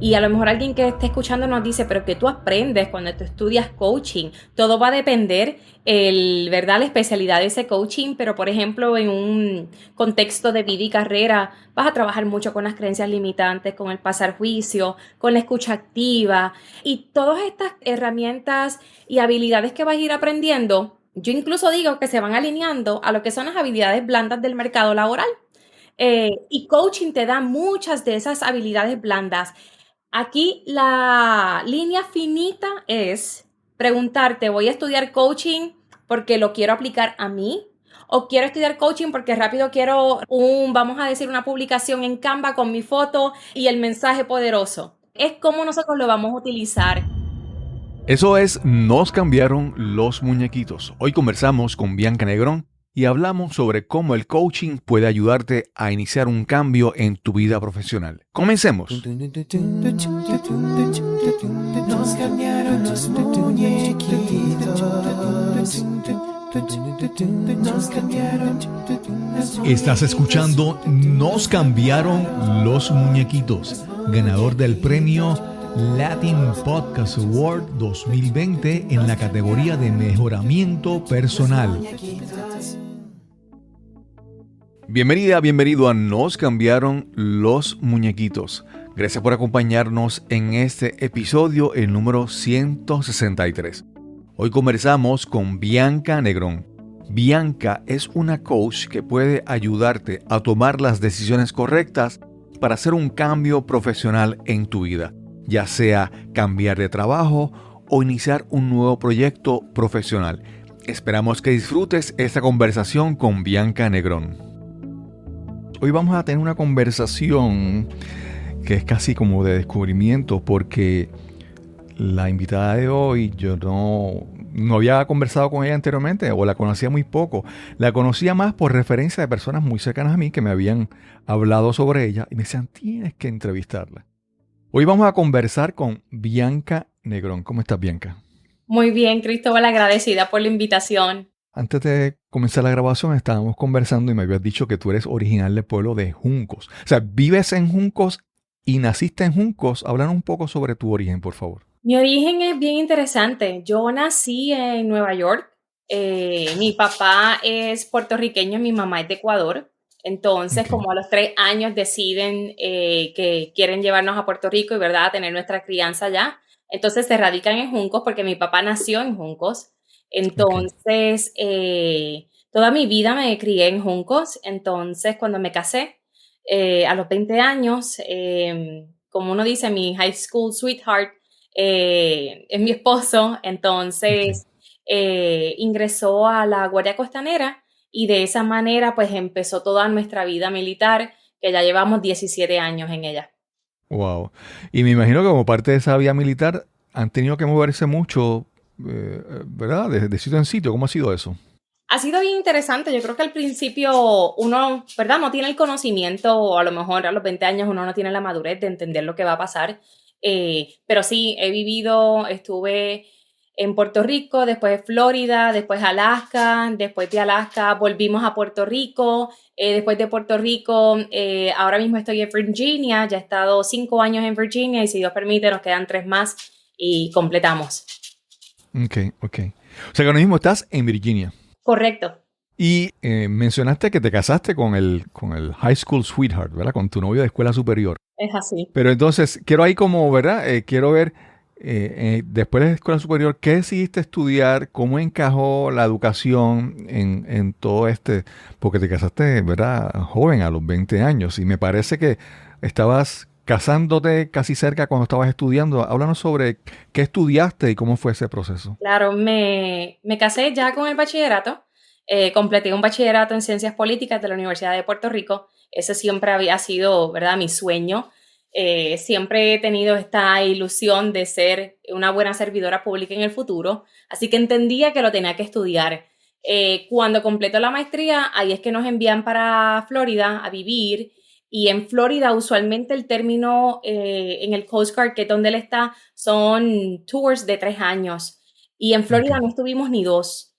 Y a lo mejor alguien que esté escuchando nos dice, pero ¿qué tú aprendes cuando tú estudias coaching? Todo va a depender, ¿verdad? La especialidad de ese coaching, pero por ejemplo, en un contexto de vida y carrera, vas a trabajar mucho con las creencias limitantes, con el pasar juicio, con la escucha activa y todas estas herramientas y habilidades que vas a ir aprendiendo. Yo incluso digo que se van alineando a lo que son las habilidades blandas del mercado laboral. Y coaching te da muchas de esas habilidades blandas. Aquí la línea finita es preguntarte, ¿voy a estudiar coaching porque lo quiero aplicar a mí? ¿O quiero estudiar coaching porque rápido quiero vamos a decir, una publicación en Canva con mi foto y el mensaje poderoso? Es como nosotros lo vamos a utilizar. Eso es Nos cambiaron los muñequitos. Hoy conversamos con Bianca Negrón y hablamos sobre cómo el coaching puede ayudarte a iniciar un cambio en tu vida profesional. Comencemos. Nos cambiaron los muñequitos. Nos cambiaron. Estás escuchando Nos cambiaron los muñequitos, ganador del premio Latin Podcast Award 2020 en la categoría de mejoramiento personal. Bienvenida, bienvenido a Nos cambiaron los muñequitos. Gracias por acompañarnos en este episodio, el número 163. Hoy conversamos con Bianca Negrón. Bianca es una coach que puede ayudarte a tomar las decisiones correctas para hacer un cambio profesional en tu vida, ya sea cambiar de trabajo o iniciar un nuevo proyecto profesional. Esperamos que disfrutes esta conversación con Bianca Negrón. Hoy vamos a tener una conversación que es casi como de descubrimiento, porque la invitada de hoy yo no había conversado con ella anteriormente o la conocía muy poco. La conocía más por referencia de personas muy cercanas a mí que me habían hablado sobre ella y me decían, tienes que entrevistarla. Hoy vamos a conversar con Bianca Negrón. ¿Cómo estás, Bianca? Muy bien, Cristóbal, agradecida por la invitación. Antes de comenzar la grabación estábamos conversando y me habías dicho que tú eres original del pueblo de Juncos. O sea, vives en Juncos y naciste en Juncos. Háblanos un poco sobre tu origen, por favor. Mi origen es bien interesante. Yo nací en Nueva York. Mi papá es puertorriqueño, mi mamá es de Ecuador. Entonces, Okay. como a los 3 años deciden que quieren llevarnos a Puerto Rico y, ¿verdad?, a tener nuestra crianza allá. Entonces, se radican en Juncos porque mi papá nació en Juncos. Okay. Entonces, toda mi vida me crié en Juncos. Entonces, cuando me casé, a los 20 años, como uno dice, mi high school sweetheart, es mi esposo. Okay. Entonces ingresó a la Guardia Costanera y de esa manera pues empezó toda nuestra vida militar, que ya llevamos 17 años en ella. Wow. Y me imagino que como parte de esa vía militar han tenido que moverse mucho, ¿verdad? De sitio en sitio. ¿Cómo ha sido eso? Ha sido bien interesante. Yo creo que al principio uno, ¿verdad?, no tiene el conocimiento, o a lo mejor a los 20 años uno no tiene la madurez de entender lo que va a pasar. Pero sí, estuve en Puerto Rico, después Florida, después Alaska, después de Alaska volvimos a Puerto Rico, después de Puerto Rico, ahora mismo estoy en Virginia, ya he estado 5 años en Virginia y si Dios permite nos quedan 3 más y completamos. Ok. O sea que ahora mismo estás en Virginia. Correcto. Y mencionaste que te casaste con el high school sweetheart, ¿verdad? Con tu novio de escuela superior. Es así. Pero entonces, quiero ahí como, ¿verdad? Quiero ver, después de la escuela superior, ¿qué decidiste estudiar? ¿Cómo encajó la educación en todo este? Porque te casaste, ¿verdad? Joven, a los 20 años. Y me parece que estabas casándote casi cerca cuando estabas estudiando. Háblanos sobre qué estudiaste y cómo fue ese proceso. Claro, me casé ya con el bachillerato, completé un bachillerato en Ciencias Políticas de la Universidad de Puerto Rico. Ese siempre había sido, ¿verdad?, mi sueño. Siempre he tenido esta ilusión de ser una buena servidora pública en el futuro, así que entendía que lo tenía que estudiar. Cuando completo la maestría, ahí es que nos envían para Florida a vivir. Y en Florida, usualmente el término en el Coast Guard, que es donde él está, son tours de 3 años. Y en Florida Okay. no estuvimos ni 2.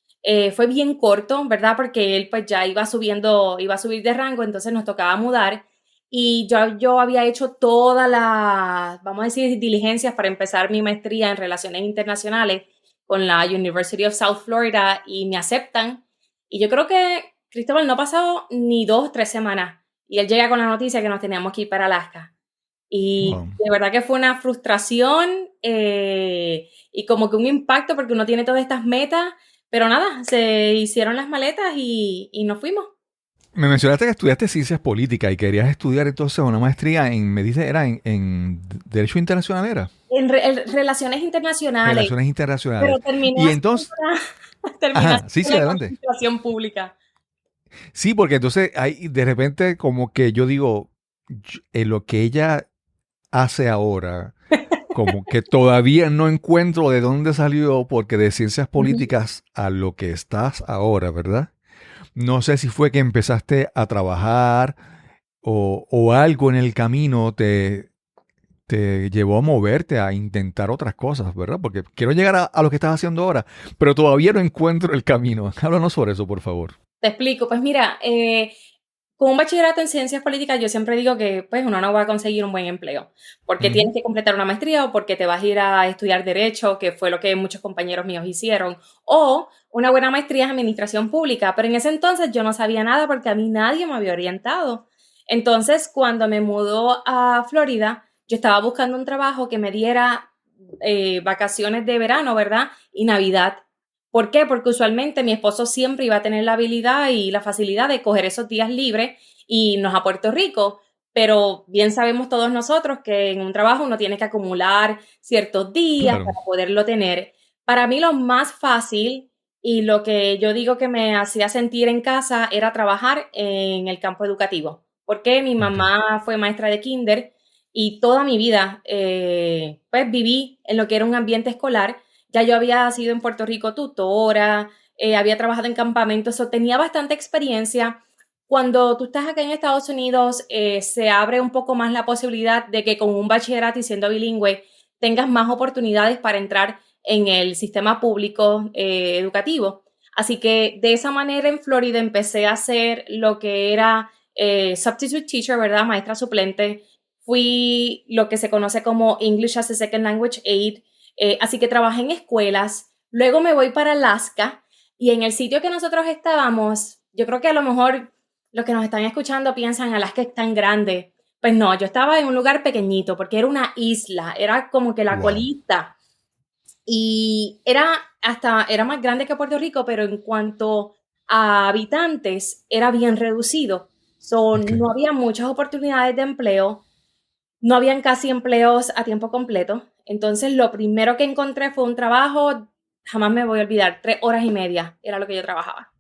Fue bien corto, ¿verdad? Porque él pues ya iba subiendo, iba a subir de rango, entonces nos tocaba mudar. Y yo había hecho todas las, vamos a decir, diligencias para empezar mi maestría en Relaciones Internacionales con la University of South Florida y me aceptan. Y yo creo que, Cristóbal, no ha pasado ni 2 o 3 semanas y él llega con la noticia que nos teníamos que ir para Alaska. Y Wow. de verdad que fue una frustración y como que un impacto porque uno tiene todas estas metas, pero nada, se hicieron las maletas y nos fuimos. Me mencionaste que estudiaste ciencias políticas y querías estudiar entonces una maestría me dice, era en Derecho Internacional, ¿era? En relaciones internacionales, Relaciones Internacionales. pero terminé Y haciendo entonces, terminé ajá, sí, sí, haciendo adelante. administración pública. Sí, porque entonces hay de repente como que yo digo, en lo que ella hace ahora, como que todavía no encuentro de dónde salió, porque de ciencias políticas a lo que estás ahora, ¿verdad? No sé si fue que empezaste a trabajar o algo en el camino te llevó a moverte a intentar otras cosas, ¿verdad? Porque quiero llegar a lo que estás haciendo ahora, pero todavía no encuentro el camino. Háblanos sobre eso, por favor. Te explico, pues mira, con un bachillerato en ciencias políticas yo siempre digo que pues uno no va a conseguir un buen empleo, porque Ujú. tienes que completar una maestría o porque te vas a ir a estudiar derecho, que fue lo que muchos compañeros míos hicieron, o una buena maestría en administración pública, pero en ese entonces yo no sabía nada porque a mí nadie me había orientado. Entonces, cuando me mudó a Florida, yo estaba buscando un trabajo que me diera vacaciones de verano, ¿verdad? Y Navidad. ¿Por qué? Porque usualmente mi esposo siempre iba a tener la habilidad y la facilidad de coger esos días libres y irnos a Puerto Rico, pero bien sabemos todos nosotros que en un trabajo uno tiene que acumular ciertos días Claro. para poderlo tener. Para mí lo más fácil y lo que yo digo que me hacía sentir en casa era trabajar en el campo educativo, porque mi Ok. mamá fue maestra de kinder y toda mi vida pues viví en lo que era un ambiente escolar. Ya yo había sido en Puerto Rico tutora, había trabajado en campamentos, so tenía bastante experiencia. Cuando tú estás acá en Estados Unidos, se abre un poco más la posibilidad de que con un bachillerato y siendo bilingüe tengas más oportunidades para entrar en el sistema público educativo. Así que de esa manera en Florida empecé a hacer lo que era substitute teacher, ¿verdad? Maestra suplente. Fui lo que se conoce como English as a Second Language Aide. Así que trabajé en escuelas, luego me voy para Alaska y en el sitio que nosotros estábamos, yo creo que a lo mejor los que nos están escuchando piensan Alaska es tan grande. Pues no, yo estaba en un lugar pequeñito porque era una isla, era como que la Wow. colita y era más grande que Puerto Rico, pero en cuanto a habitantes era bien reducido. So, Ok. no había muchas oportunidades de empleo. No habían casi empleos a tiempo completo. Entonces, lo primero que encontré fue un trabajo, jamás me voy a olvidar, 3 horas y media era lo que yo trabajaba.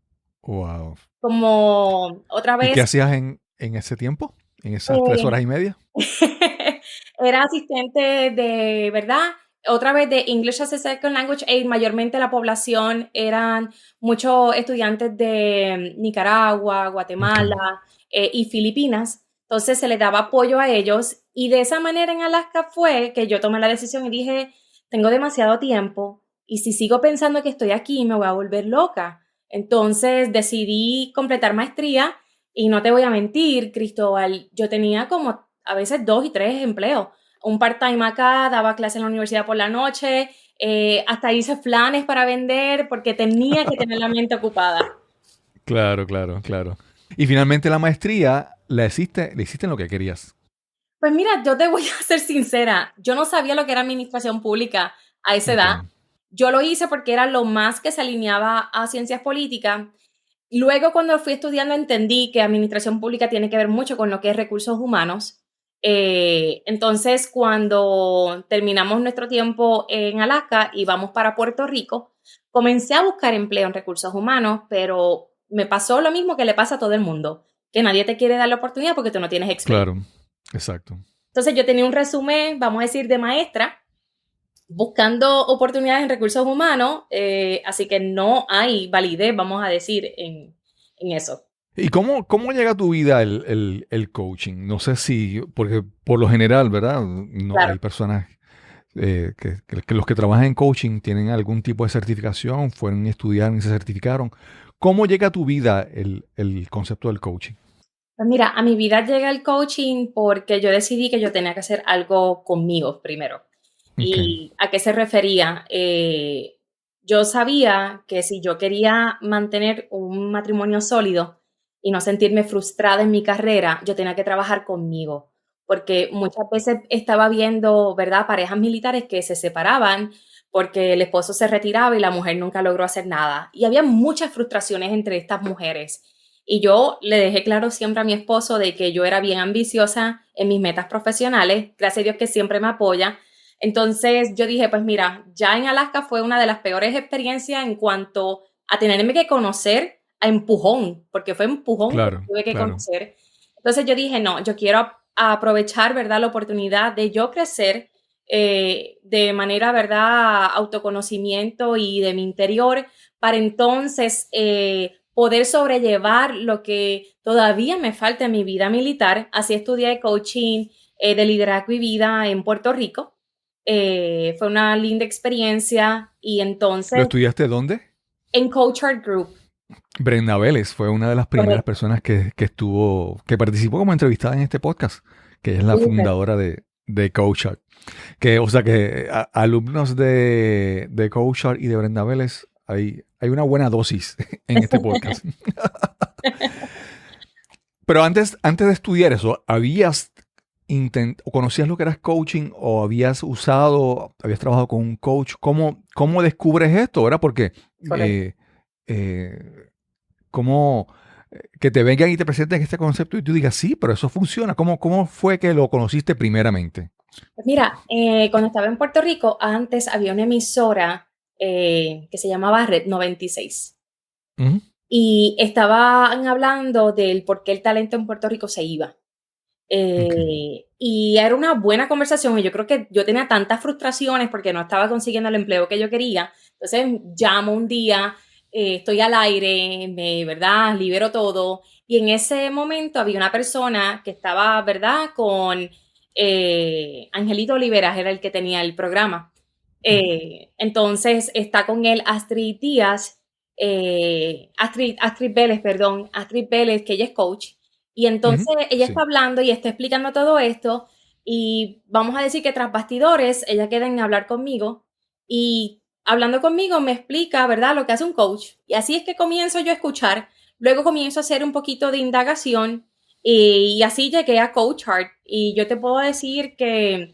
Wow. Como otra ¿Y qué vez, hacías en ese tiempo? En esas tres eh, horas y media. era asistente de, ¿verdad? Otra vez de English as a Second Language Aid, mayormente la población eran muchos estudiantes de Nicaragua, Ok. Guatemala y Filipinas. Entonces se les daba apoyo a ellos y de esa manera en Alaska fue que yo tomé la decisión y dije, tengo demasiado tiempo y si sigo pensando que estoy aquí me voy a volver loca. Entonces decidí completar maestría y no te voy a mentir, Cristóbal, yo tenía como a veces 2 y 3 empleos. Un part-time acá, daba clase en la universidad por la noche, hasta hice flanes para vender porque tenía que tener la mente ocupada. Claro, claro, claro. Y finalmente la maestría la hiciste en lo que querías. Pues mira, yo te voy a ser sincera, yo no sabía lo que era administración pública a esa Ok. edad. Yo lo hice porque era lo más que se alineaba a ciencias políticas. Luego, cuando fui estudiando, entendí que administración pública tiene que ver mucho con lo que es recursos humanos. Entonces, cuando terminamos nuestro tiempo en Alaska y vamos para Puerto Rico, comencé a buscar empleo en recursos humanos, pero me pasó lo mismo que le pasa a todo el mundo, que nadie te quiere dar la oportunidad porque tú no tienes experiencia. Claro. Exacto. Entonces, yo tenía un resumen, vamos a decir, de maestra, buscando oportunidades en recursos humanos, así que no hay validez, vamos a decir, en eso. ¿Y cómo llega a tu vida el coaching? No sé si, porque por lo general, ¿verdad? No, Claro. hay personas que los que trabajan en coaching tienen algún tipo de certificación, fueron a estudiar y se certificaron. ¿Cómo llega a tu vida el concepto del coaching? Pues mira, a mi vida llega el coaching porque yo decidí que yo tenía que hacer algo conmigo primero. Ok, ¿Y a qué se refería? Yo sabía que si yo quería mantener un matrimonio sólido y no sentirme frustrada en mi carrera, yo tenía que trabajar conmigo, porque muchas veces estaba viendo, ¿verdad?, parejas militares que se separaban porque el esposo se retiraba y la mujer nunca logró hacer nada. Y había muchas frustraciones entre estas mujeres. Y yo le dejé claro siempre a mi esposo de que yo era bien ambiciosa en mis metas profesionales, gracias a Dios que siempre me apoya. Entonces yo dije, pues mira, ya en Alaska fue una de las peores experiencias en cuanto a tenerme que conocer a empujón, porque fue empujón que claro, tuve que claro. conocer. Entonces yo dije, no, yo quiero aprovechar, ¿verdad?, la oportunidad de yo crecer de manera, ¿verdad?, autoconocimiento y de mi interior, para entonces poder sobrellevar lo que todavía me falta en mi vida militar. Así estudié coaching de liderazgo y vida en Puerto Rico. Fue una linda experiencia y ¿Lo entonces estudiaste dónde? en Coach Art Group, Brenda Vélez fue una de las primeras correcto. personas que participó como entrevistada en este podcast, que es la fundadora de CoachArt. Que, o sea que alumnos de CoachArt y de Brenda Vélez, hay una buena dosis en este podcast. Pero antes de estudiar eso, o conocías lo que era coaching o habías trabajado con un coach? ¿Cómo descubres esto? ¿Verdad? Porque Correcto. eh, eh, ¿cómo que te vengan y te presenten este concepto y tú digas, sí, pero eso funciona? ¿Cómo fue que lo conociste primeramente? Pues mira, cuando estaba en Puerto Rico, antes había una emisora que se llamaba Red 96 Ujú, y estaban hablando del por qué el talento en Puerto Rico se iba. ok, Y era una buena conversación y yo creo que yo tenía tantas frustraciones porque no estaba consiguiendo el empleo que yo quería. Entonces llamo un día, estoy al aire, ¿verdad? Libero todo. Y en ese momento había una persona que estaba, ¿verdad? Con Angelito Oliveras, era el que tenía el programa. ujú, Entonces está con él Astrid Díaz, Astrid Vélez, perdón, Astrid Vélez, que ella es coach. Y ujú, entonces ella está sí, hablando y está explicando todo esto y vamos a decir que tras bastidores ella queda en hablar conmigo y hablando conmigo me explica, ¿verdad?, lo que hace un coach. Y así es que comienzo yo a escuchar, luego comienzo a hacer un poquito de indagación y así llegué a Coach Heart. Y yo te puedo decir que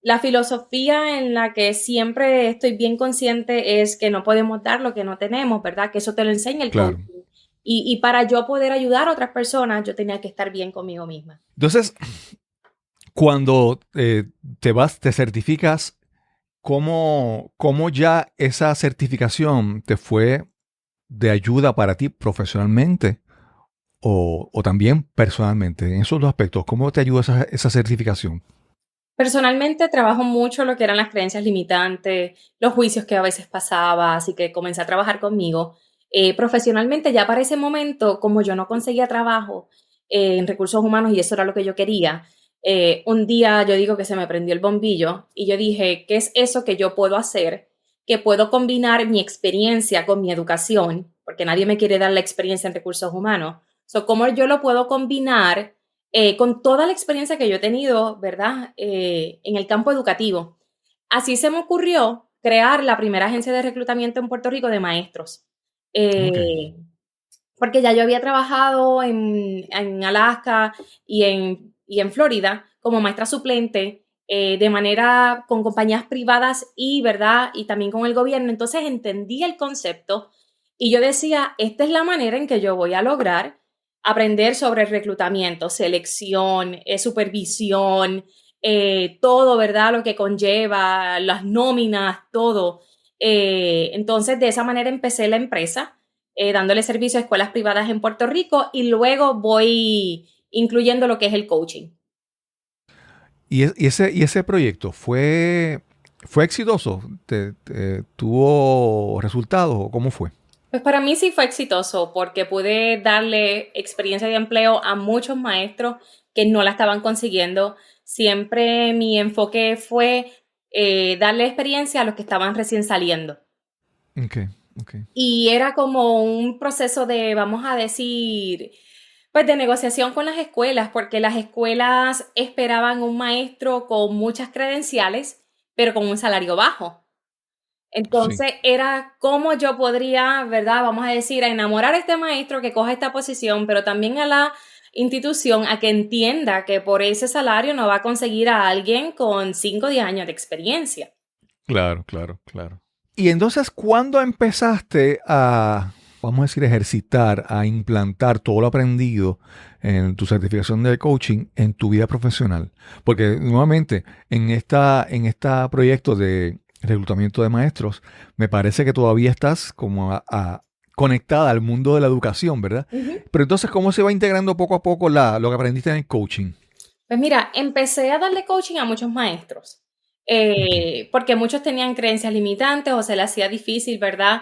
la filosofía en la que siempre estoy bien consciente es que no podemos dar lo que no tenemos, ¿verdad? Que eso te lo enseña el claro. coaching. Y para yo poder ayudar a otras personas, yo tenía que estar bien conmigo misma. Entonces, cuando te certificas, ¿cómo ya esa certificación te fue de ayuda para ti profesionalmente o también personalmente? En esos dos aspectos, ¿cómo te ayuda esa certificación? Personalmente trabajo mucho lo que eran las creencias limitantes, los juicios que a veces pasaba, así que comencé a trabajar conmigo. Profesionalmente ya para ese momento, como yo no conseguía trabajo en recursos humanos y eso era lo que yo quería, un día yo digo que se me prendió el bombillo y yo dije, ¿qué es eso que yo puedo hacer? Que puedo combinar mi experiencia con mi educación, porque nadie me quiere dar la experiencia en recursos humanos. So, ¿cómo yo lo puedo combinar con toda la experiencia que yo he tenido, ¿verdad? En el campo educativo? Así se me ocurrió crear la primera agencia de reclutamiento en Puerto Rico de maestros. Ok. Eh, Porque ya yo había trabajado en Alaska y en Florida como maestra suplente de manera con compañías privadas y, ¿verdad? Y también con el gobierno. Entonces entendí el concepto y yo decía, esta es la manera en que yo voy a lograr aprender sobre reclutamiento, selección, supervisión, todo, ¿verdad? Lo que conlleva, las nóminas, todo. Entonces, de esa manera empecé la empresa dándole servicio a escuelas privadas en Puerto Rico y luego voy incluyendo lo que es el coaching. ¿Y ese proyecto fue exitoso? ¿Tuvo resultados o cómo fue? Pues para mí sí fue exitoso porque pude darle experiencia de empleo a muchos maestros que no la estaban consiguiendo. Siempre mi enfoque fue darle experiencia a los que estaban recién saliendo. Ok, ok. Y era como un proceso de, vamos a decir, Pues de negociación con las escuelas, porque las escuelas esperaban un maestro con muchas credenciales, pero con un salario bajo. Sí, Entonces era cómo yo podría, ¿verdad? Vamos a decir, a enamorar a este maestro que coja esta posición, pero también a la institución a que entienda que por ese salario no va a conseguir a alguien con 5 o 10 años de experiencia. claro, claro, claro. Y entonces, ¿cuándo empezaste a, vamos a decir, ejercitar, a implantar todo lo aprendido en tu certificación de coaching en tu vida profesional? Porque nuevamente, en esta proyecto de reclutamiento de maestros, me parece que todavía estás como conectada al mundo de la educación, ¿verdad? Ujú. Pero entonces, ¿cómo se va integrando poco a poco lo que aprendiste en el coaching? Pues mira, empecé a darle coaching a muchos maestros, Ok, porque muchos tenían creencias limitantes o se les hacía difícil, ¿verdad?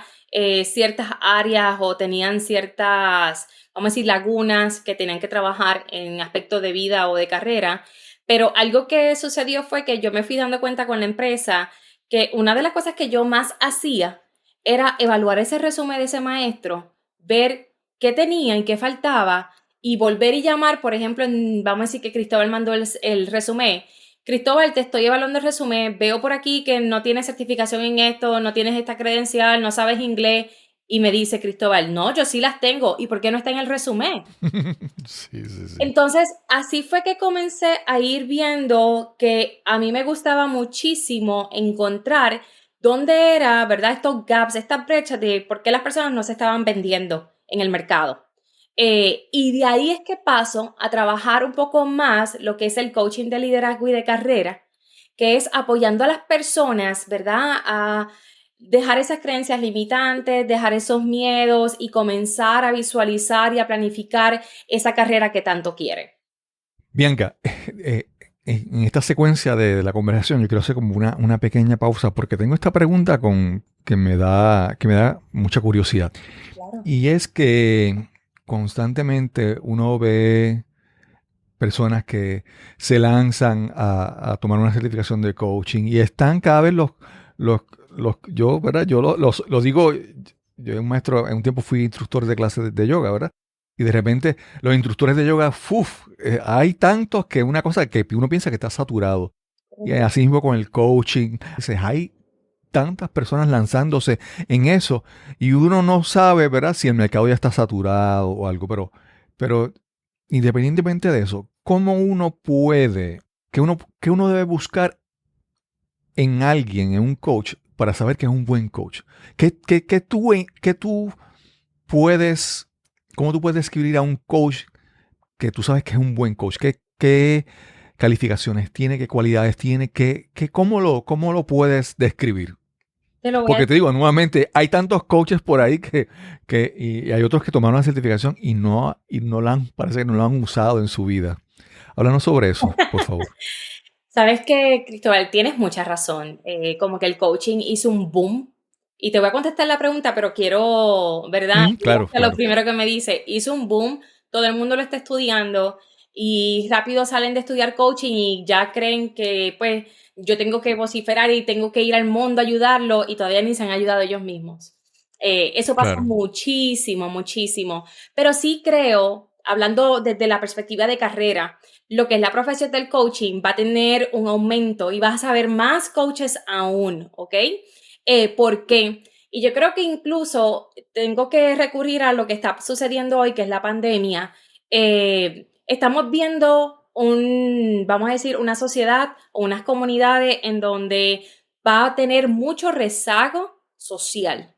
Ciertas áreas o tenían ciertas, vamos a decir, lagunas que tenían que trabajar en aspectos de vida o de carrera. Pero algo que sucedió fue que yo me fui dando cuenta con la empresa que una de las cosas que yo más hacía era evaluar ese resumen de ese maestro, ver qué tenía y qué faltaba y volver y llamar, por ejemplo, vamos a decir que Cristóbal mandó el resumen. Cristóbal, te estoy evaluando el resumen, veo por aquí que no tienes certificación en esto, no tienes esta credencial, no sabes inglés. Y me dice Cristóbal, no, yo sí las tengo. ¿Y por qué no está en el resumen? sí, sí, sí. Entonces, así fue que comencé a ir viendo que a mí me gustaba muchísimo encontrar dónde era, ¿verdad? Estos gaps, estas brechas de por qué las personas no se estaban vendiendo en el mercado. Y de ahí es que paso a trabajar un poco más lo que es el coaching de liderazgo y de carrera, que es apoyando a las personas, ¿verdad? A dejar esas creencias limitantes, dejar esos miedos y comenzar a visualizar y a planificar esa carrera que tanto quiere. Bianca, en esta secuencia de la conversación yo quiero hacer como una pequeña pausa porque tengo esta pregunta que me da mucha curiosidad. Claro. Y es que constantemente uno ve personas que se lanzan a tomar una certificación de coaching y están cada vez los, yo, ¿verdad? Yo lo digo, yo un maestro, en un tiempo fui instructor de clases de yoga, ¿verdad? Y de repente los instructores de yoga, hay tantos que una cosa que uno piensa que está saturado. Y así mismo con el coaching, dices, hay tantas personas lanzándose en eso y uno no sabe, ¿verdad? Si el mercado ya está saturado o algo, pero independientemente de eso, ¿cómo uno puede, que uno debe buscar en alguien, en un coach, para saber que es un buen coach? ¿Qué tú puedes, cómo tú puedes describir a un coach que tú sabes que es un buen coach? ¿Qué calificaciones tiene? ¿Qué cualidades tiene? ¿Cómo lo puedes describir? Te lo voy a Porque te digo, nuevamente, hay tantos coaches por ahí y hay otros que tomaron la certificación y no parece que no la han usado en su vida. Háblanos sobre eso, por favor. Sabes que, Cristóbal, tienes mucha razón. Como que el coaching hizo un boom. Y te voy a contestar la pregunta, pero quiero, ¿verdad? Claro, Lo claro, primero que me dice, hizo un boom, todo el mundo lo está estudiando y rápido salen de estudiar coaching y ya creen que, pues, yo tengo que vociferar y tengo que ir al mundo a ayudarlo y todavía ni se han ayudado ellos mismos. Eso pasa claro. muchísimo, muchísimo. Pero sí creo, hablando desde la perspectiva de carrera, lo que es la profesión del coaching va a tener un aumento y vas a saber más coaches aún, ¿ok? ¿Por qué? Y yo creo que incluso tengo que recurrir a lo que está sucediendo hoy, que es la pandemia. Estamos viendo vamos a decir, una sociedad o unas comunidades en donde va a tener mucho rezago social.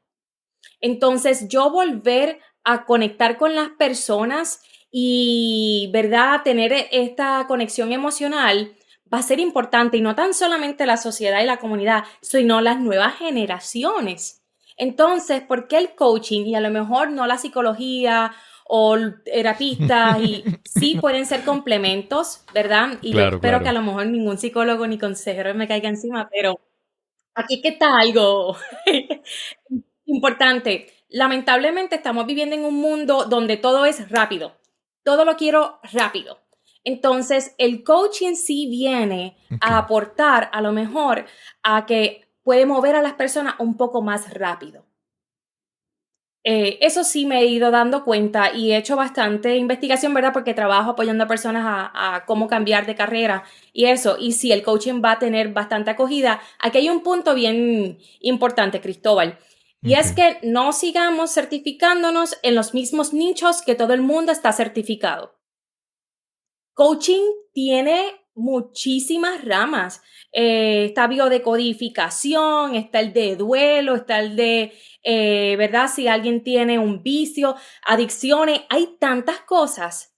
Entonces, yo volver a conectar con las personas y, ¿verdad?, tener esta conexión emocional va a ser importante y no tan solamente la sociedad y la comunidad, sino las nuevas generaciones. Entonces, ¿por qué el coaching y a lo mejor no la psicología o terapistas y sí pueden ser complementos, ¿verdad? Y yo Claro, espero que a claro. lo mejor ningún psicólogo ni consejero me caiga encima, pero aquí que está algo importante. Lamentablemente estamos viviendo en un mundo donde todo es rápido. Todo lo quiero rápido. Entonces, el coaching sí viene Ok. a aportar a lo mejor a que puede mover a las personas un poco más rápido. Eso sí me he ido dando cuenta y he hecho bastante investigación, ¿verdad? Porque trabajo apoyando a personas a cómo cambiar de carrera y eso. Y sí, el coaching va a tener bastante acogida. Aquí hay un punto bien importante, Cristóbal. Y es Ok. que no sigamos certificándonos en los mismos nichos que todo el mundo está certificado. Coaching tiene muchísimas ramas. Está biodecodificación, está el de duelo, está el de, ¿verdad? Si alguien tiene un vicio, adicciones, hay tantas cosas.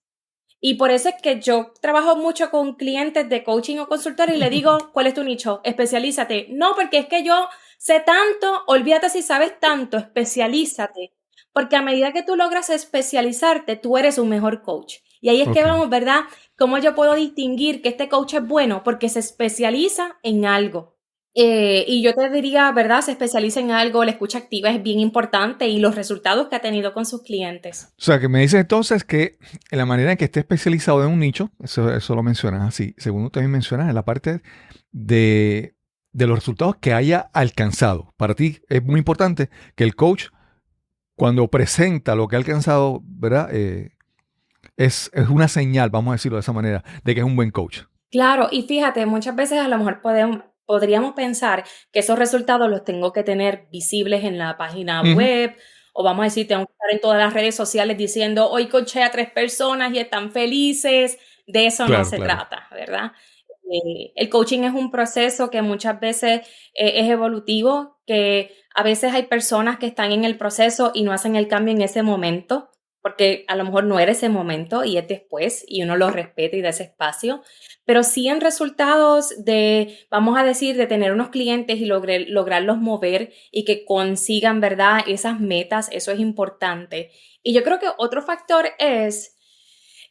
Y por eso es que yo trabajo mucho con clientes de coaching o consultor y le digo, ¿cuál es tu nicho? Especialízate. No, porque es que yo sé tanto, olvídate si sabes tanto, especialízate. Porque a medida que tú logras especializarte, tú eres un mejor coach. Y ahí es que Ok. vamos, ¿verdad? ¿Cómo yo puedo distinguir que este coach es bueno? Porque se especializa en algo. Y yo te diría, ¿verdad? Se especializa en algo, la escucha activa es bien importante y los resultados que ha tenido con sus clientes. O sea, que me dices entonces que en la manera en que esté especializado en un nicho, eso lo mencionas así. Segundo, también mencionas en la parte de, de los resultados que haya alcanzado. Para ti es muy importante que el coach, cuando presenta lo que ha alcanzado, ¿verdad? Es una señal, vamos a decirlo de esa manera, de que es un buen coach. Claro, y fíjate, muchas veces a lo mejor podríamos pensar que esos resultados los tengo que tener visibles en la página Ujú. web, o vamos a decir, tengo que estar en todas las redes sociales diciendo, hoy coaché a 3 personas y están felices. De eso no Claro, se claro. trata, ¿verdad? El coaching es un proceso que muchas veces es evolutivo, que a veces hay personas que están en el proceso y no hacen el cambio en ese momento, porque a lo mejor no era ese momento y es después y uno lo respeta y da ese espacio, pero sí en resultados de, vamos a decir, de tener unos clientes y lograrlos mover y que consigan, ¿verdad? Esas metas, eso es importante. Y yo creo que otro factor es,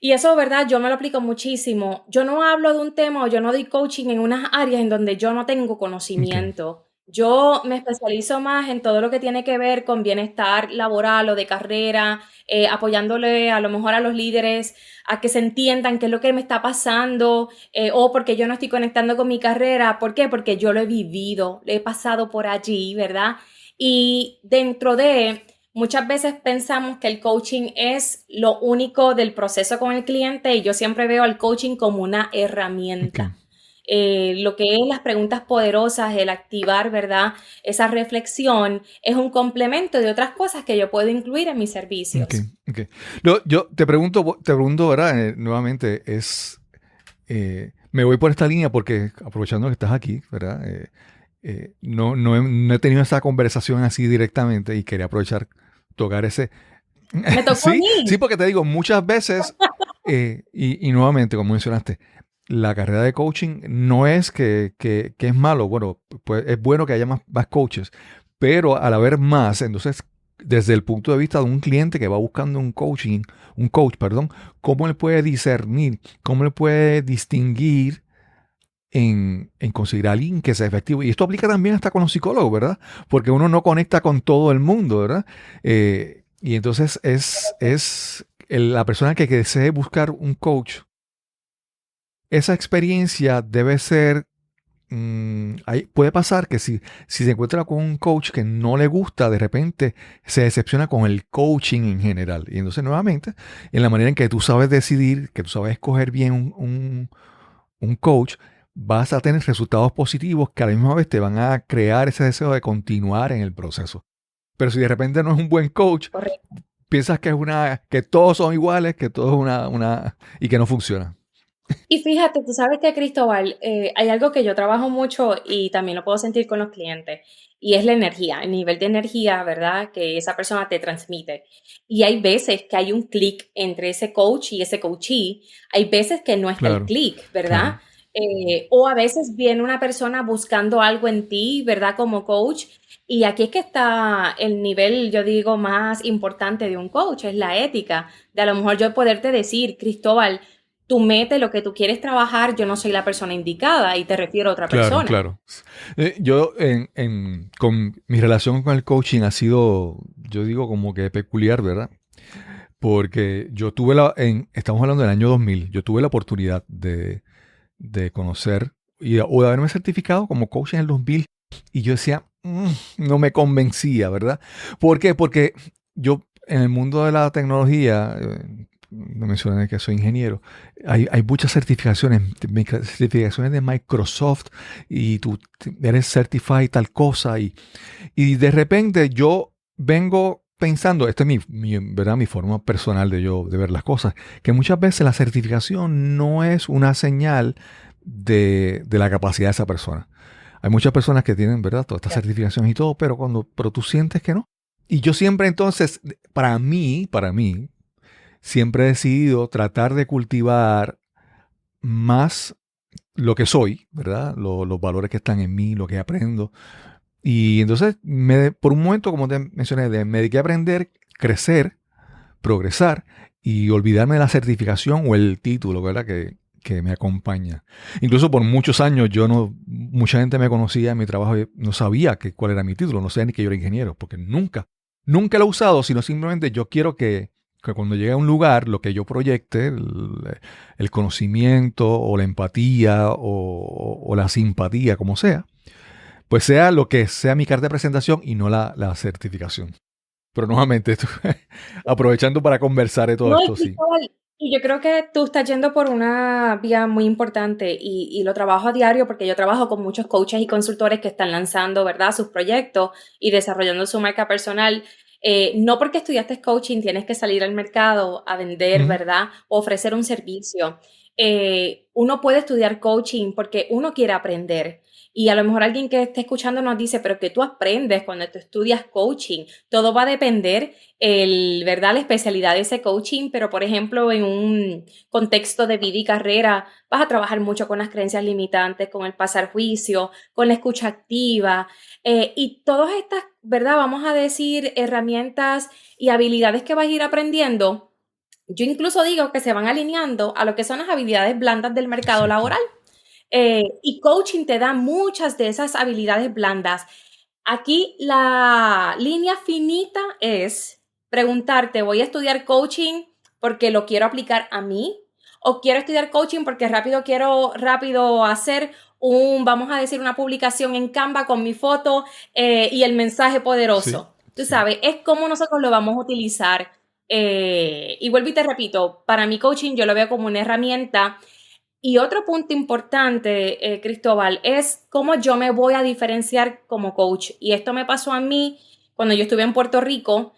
y eso, ¿verdad? Yo me lo aplico muchísimo. Yo no hablo de un tema o yo no doy coaching en unas áreas en donde yo no tengo Ok. conocimiento. Yo me especializo más en todo lo que tiene que ver con bienestar laboral o de carrera, apoyándole a lo mejor a los líderes a que se entiendan qué es lo que me está pasando, o porque yo no estoy conectando con mi carrera. ¿Por qué? Porque yo lo he vivido, he pasado por allí, ¿verdad? Y dentro de, muchas veces pensamos que el coaching es lo único del proceso con el cliente y yo siempre veo al coaching como una Ok. herramienta. Lo que es las preguntas poderosas, el activar, ¿verdad? Esa reflexión es un complemento de otras cosas que yo puedo incluir en mis Ok. servicios. Ok. No, yo te pregunto, ¿verdad? Nuevamente, me voy por esta línea porque aprovechando que estás aquí, ¿verdad? No he tenido esa conversación así directamente y quería aprovechar, tocar ese. Me tocó a Sí, sí, mí. porque te digo, muchas veces, y nuevamente, como mencionaste, la carrera de coaching no es que es malo, bueno, pues es bueno que haya más coaches, pero al haber más, entonces, desde el punto de vista de un cliente que va buscando un coach, perdón, ¿cómo le puede discernir, cómo le puede distinguir en conseguir a alguien que sea efectivo? Y esto aplica también hasta con los psicólogos, ¿verdad? Porque uno no conecta con todo el mundo, ¿verdad? Y entonces la persona que desee buscar un coach, esa experiencia debe ser, puede pasar que si se encuentra con un coach que no le gusta, de repente se decepciona con el coaching en general. Y entonces nuevamente, en la manera en que tú sabes decidir, que tú sabes escoger bien un coach, vas a tener resultados positivos que a la misma vez te van a crear ese deseo de continuar en el proceso. Pero si de repente no es un buen coach, Correcto. piensas que todos son iguales, que todo es y que no funciona. Y fíjate, tú sabes que, Cristóbal, hay algo que yo trabajo mucho y también lo puedo sentir con los clientes, y es la energía, el nivel de energía, ¿verdad? Que esa persona te transmite. Y hay veces que hay un clic entre ese coach y ese coachee, hay veces que no está el Claro, clic, ¿verdad? claro. O a veces viene una persona buscando algo en ti, ¿verdad? Como coach. Y aquí es que está el nivel, yo digo, más importante de un coach, es la ética. De a lo mejor yo poderte decir, Cristóbal, tú metes lo que tú quieres trabajar, yo no soy la persona indicada y te refiero a otra Claro, persona. claro. Yo con mi relación con el coaching ha sido, yo digo, como que peculiar, ¿verdad? Porque yo tuve estamos hablando del año 2000, yo tuve la oportunidad de conocer o de haberme certificado como coach en el 2000 y yo decía, no me convencía, ¿verdad? ¿Por qué? Porque yo en el mundo de la tecnología, no mencioné que soy ingeniero, hay muchas certificaciones de Microsoft y tú eres certified tal cosa y de repente yo vengo pensando, esta es ¿verdad? Mi forma personal de ver las cosas, que muchas veces la certificación no es una señal de la capacidad de esa persona. Hay muchas personas que tienen, ¿verdad? Todas estas certificaciones y todo, pero tú sientes que no. Y yo siempre entonces, para mí, siempre he decidido tratar de cultivar más lo que soy, ¿verdad? Los valores que están en mí, lo que aprendo. Y entonces, por un momento, como te mencioné, me dediqué a aprender, crecer, progresar y olvidarme de la certificación o el título, ¿verdad? Que me acompaña. Incluso por muchos años mucha gente me conocía en mi trabajo y no sabía cuál era mi título, no sabía ni que yo era ingeniero, porque nunca lo he usado, sino simplemente yo quiero que cuando llegue a un lugar, lo que yo proyecte, el conocimiento o la empatía o la simpatía, como sea, pues sea lo que sea mi carta de presentación y no la certificación. Pero nuevamente, aprovechando para conversar de todo No, esto, sí. y yo creo que tú estás yendo por una vía muy importante y lo trabajo a diario porque yo trabajo con muchos coaches y consultores que están lanzando, ¿verdad?, sus proyectos y desarrollando su marca personal. No porque estudiaste coaching tienes que salir al mercado a vender, Ujú. ¿verdad?, o ofrecer un servicio. Uno puede estudiar coaching porque uno quiere aprender. Y a lo mejor alguien que esté escuchando nos dice, pero ¿qué tú aprendes cuando tú estudias coaching? Todo va a depender, ¿verdad?, la especialidad de ese coaching, pero por ejemplo, en un contexto de vida y carrera, vas a trabajar mucho con las creencias limitantes, con el pasar juicio, con la escucha activa, y todas estas, ¿verdad?, vamos a decir, herramientas y habilidades que vas a ir aprendiendo. Yo incluso digo que se van alineando a lo que son las habilidades blandas del mercado Exacto. laboral. Y coaching te da muchas de esas habilidades blandas. Aquí la línea finita es preguntarte, ¿voy a estudiar coaching porque lo quiero aplicar a mí? ¿O quiero estudiar coaching porque quiero rápido hacer vamos a decir, una publicación en Canva con mi foto y el mensaje Sí, poderoso? Tú sí. sabes, es cómo nosotros lo vamos a utilizar. Y vuelvo y te repito, para mí coaching yo lo veo como una herramienta y otro punto importante, Cristóbal, es cómo yo me voy a diferenciar como coach. Y esto me pasó a mí cuando yo estuve en Puerto Rico,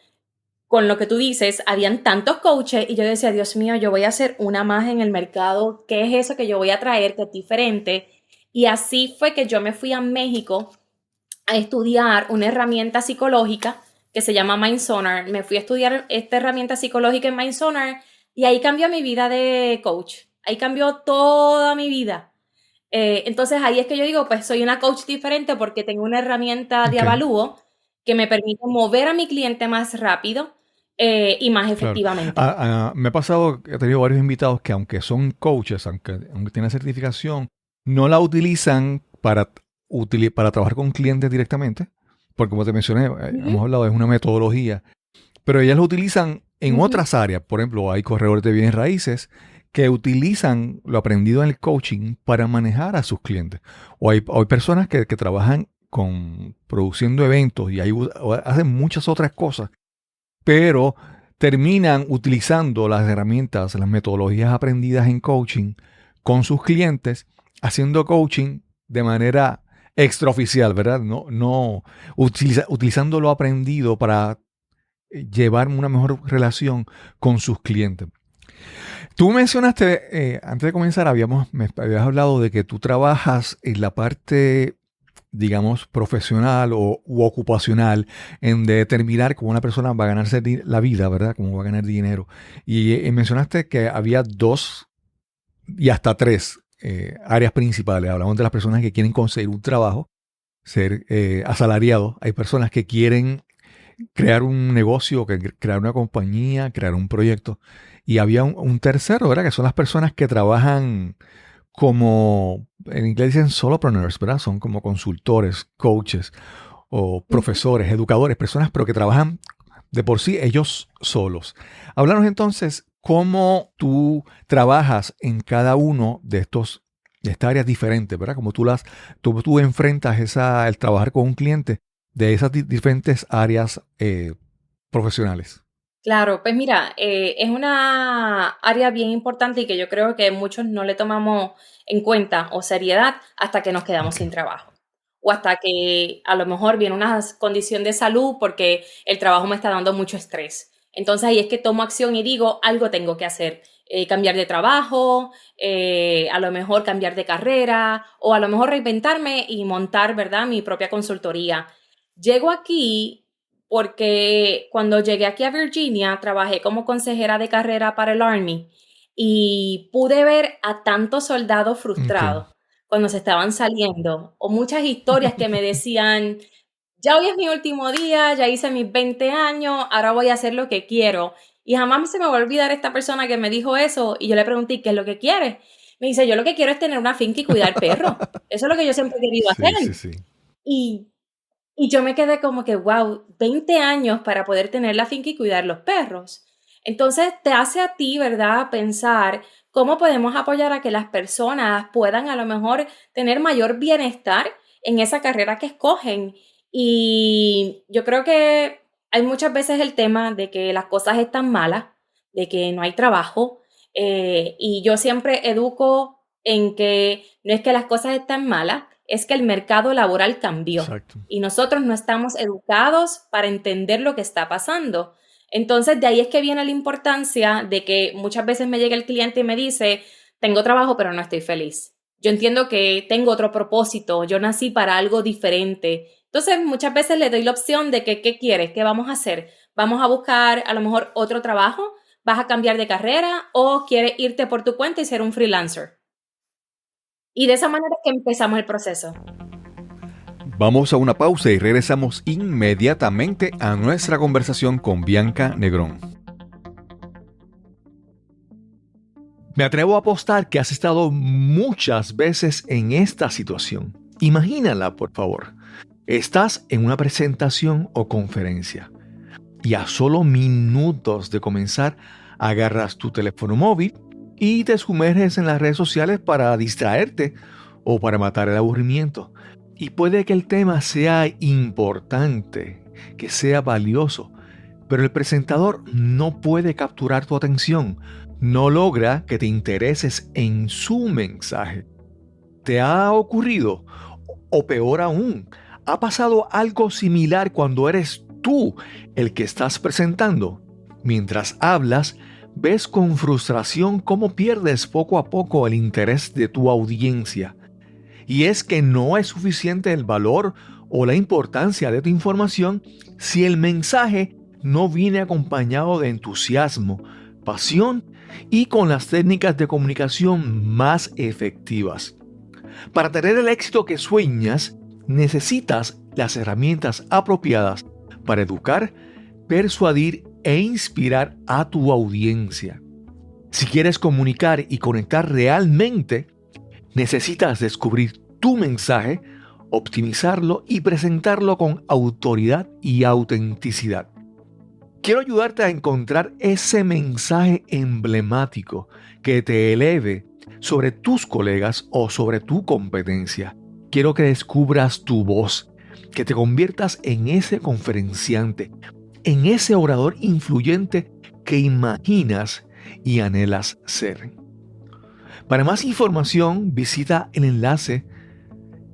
con lo que tú dices, habían tantos coaches y yo decía, Dios mío, yo voy a hacer una más en el mercado. ¿Qué es eso que yo voy a traer que es diferente? Y así fue que yo me fui a México a estudiar una herramienta psicológica que se llama MindSonar. Me fui a estudiar esta herramienta psicológica en MindSonar y ahí cambió mi vida de coach. Ahí cambió toda mi vida. Entonces ahí es que yo digo, pues soy una coach diferente porque tengo una herramienta de Ok, avalúo que me permite mover a mi cliente más rápido y más claro. efectivamente. Me ha pasado que he tenido varios invitados que aunque son coaches, aunque tienen certificación, no la utilizan para trabajar con clientes directamente, porque como te mencioné, hemos Ujú, hablado, es una metodología, pero ellas lo utilizan en ujú, otras áreas. Por ejemplo, hay corredores de bienes raíces que utilizan lo aprendido en el coaching para manejar a sus clientes. O hay personas que trabajan produciendo eventos y hacen muchas otras cosas, pero terminan utilizando las herramientas, las metodologías aprendidas en coaching con sus clientes, haciendo coaching de manera extraoficial, ¿verdad? No utilizando lo aprendido para llevar una mejor relación con sus clientes. Tú mencionaste, antes de comenzar, me habías hablado de que tú trabajas en la parte, digamos, profesional u ocupacional en determinar cómo una persona va a ganarse la vida, ¿verdad? Cómo va a ganar dinero. Y mencionaste que había dos y hasta tres áreas principales. Hablamos de las personas que quieren conseguir un trabajo, ser asalariados. Hay personas que quieren crear un negocio, crear una compañía, crear un proyecto. Y había un tercero, ¿verdad? Que son las personas que trabajan como, en inglés dicen solopreneurs, ¿verdad? Son como consultores, coaches o ujú. profesores, educadores, personas, pero que trabajan de por sí ellos solos. Háblanos entonces cómo tú trabajas en cada uno de estas áreas diferentes, ¿verdad? Como tú enfrentas el trabajar con un cliente de esas diferentes áreas profesionales? Claro, pues mira, es una área bien importante y que yo creo que muchos no le tomamos en cuenta o seriedad hasta que nos quedamos Ok, sin trabajo. O hasta que a lo mejor viene una condición de salud porque el trabajo me está dando mucho estrés. Entonces ahí es que tomo acción y digo, algo tengo que hacer. Cambiar de trabajo, a lo mejor cambiar de carrera o a lo mejor reinventarme y montar, ¿verdad?, mi propia consultoría. Llego aquí porque cuando llegué aquí a Virginia, trabajé como consejera de carrera para el Army y pude ver a tantos soldados ok. frustrados cuando se estaban saliendo, o muchas historias que me decían, ya hoy es mi último día, ya hice mis 20 años, ahora voy a hacer lo que quiero. Y jamás se me va a olvidar esta persona que me dijo eso y yo le pregunté, ¿qué es lo que quieres? Me dice, yo lo que quiero es tener una finca y cuidar perros. Eso es lo que yo siempre he querido Sí, sí, hacer. sí. Y y yo me quedé como que, wow, 20 años para poder tener la finca y cuidar los perros. Entonces te hace a ti, ¿verdad?, pensar cómo podemos apoyar a que las personas puedan a lo mejor tener mayor bienestar en esa carrera que escogen. Y yo creo que hay muchas veces el tema de que las cosas están malas, de que no hay trabajo, y yo siempre educo en que no es que las cosas están malas, es que el mercado laboral cambió Exacto. y nosotros no estamos educados para entender lo que está pasando. Entonces, de ahí es que viene la importancia de que muchas veces me llega el cliente y me dice, tengo trabajo, pero no estoy feliz. Yo entiendo que tengo otro propósito, yo nací para algo diferente. Entonces, muchas veces le doy la opción de que, ¿qué quieres? ¿Qué vamos a hacer? ¿Vamos a buscar a lo mejor otro trabajo? ¿Vas a cambiar de carrera? ¿O quieres irte por tu cuenta y ser un freelancer? Y de esa manera es que empezamos el proceso. Vamos a una pausa y regresamos inmediatamente a nuestra conversación con Bianca Negrón. Me atrevo a apostar que has estado muchas veces en esta situación. Imagínala, por favor. Estás en una presentación o conferencia y a solo minutos de comenzar agarras tu teléfono móvil y te sumerges en las redes sociales para distraerte o para matar el aburrimiento. Y puede que el tema sea importante, que sea valioso, pero el presentador no puede capturar tu atención, no logra que te intereses en su mensaje. ¿Te ha ocurrido? O peor aún, ¿ha pasado algo similar cuando eres tú el que estás presentando? Mientras hablas, ves con frustración cómo pierdes poco a poco el interés de tu audiencia. Y es que no es suficiente el valor o la importancia de tu información si el mensaje no viene acompañado de entusiasmo, pasión y con las técnicas de comunicación más efectivas. Para tener el éxito que sueñas, necesitas las herramientas apropiadas para educar, persuadir e inspirar a tu audiencia. Si quieres comunicar y conectar realmente, necesitas descubrir tu mensaje, optimizarlo y presentarlo con autoridad y autenticidad. Quiero ayudarte a encontrar ese mensaje emblemático que te eleve sobre tus colegas o sobre tu competencia. Quiero que descubras tu voz, que te conviertas en ese conferenciante, en ese orador influyente que imaginas y anhelas ser. Para más información, visita el enlace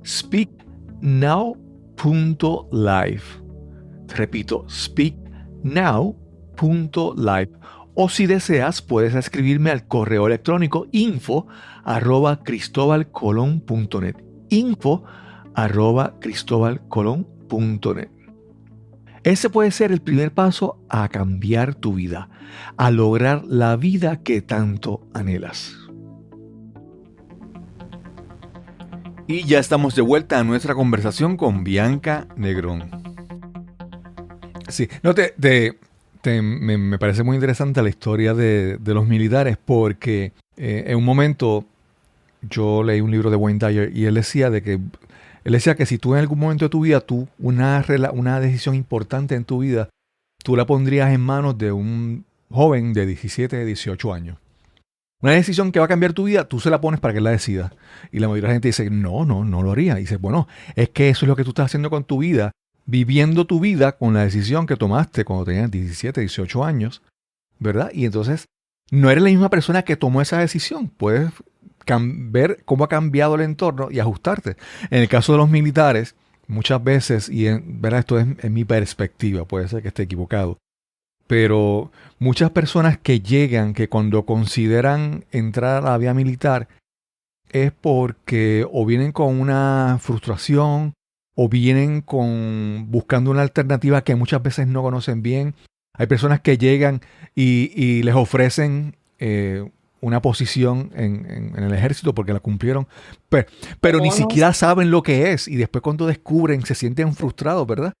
speaknow.live. Repito, speaknow.live. O si deseas, puedes escribirme al correo electrónico info@cristobalcolon.net. info@cristobalcolon.net. Ese puede ser el primer paso a cambiar tu vida, a lograr la vida que tanto anhelas. Y ya estamos de vuelta a nuestra conversación con Bianca Negrón. Sí, no me parece muy interesante la historia de los militares porque en un momento yo leí un libro de Wayne Dyer y él decía que si tú en algún momento de tu vida, una decisión importante en tu vida, tú la pondrías en manos de un joven de 17, 18 años. Una decisión que va a cambiar tu vida, tú se la pones para que él la decida. Y la mayoría de la gente dice, no lo haría. Y dice, bueno, es que eso es lo que tú estás haciendo con tu vida. viviendo tu vida con la decisión que tomaste cuando tenías 17, 18 años, ¿verdad? Y entonces no eres la misma persona que tomó esa decisión. Puedes ver cómo ha cambiado el entorno y ajustarte. En el caso de los militares, muchas veces, ¿verdad? Esto es en mi perspectiva, puede ser que esté equivocado, pero muchas personas que llegan, que cuando consideran entrar a la vía militar, es porque o vienen con una frustración o vienen buscando una alternativa que muchas veces no conocen bien. Hay personas que llegan y les ofrecen una posición en el ejército porque la cumplieron, pero ni Bonos, siquiera saben lo que es y después cuando descubren se sienten frustrados, ¿verdad?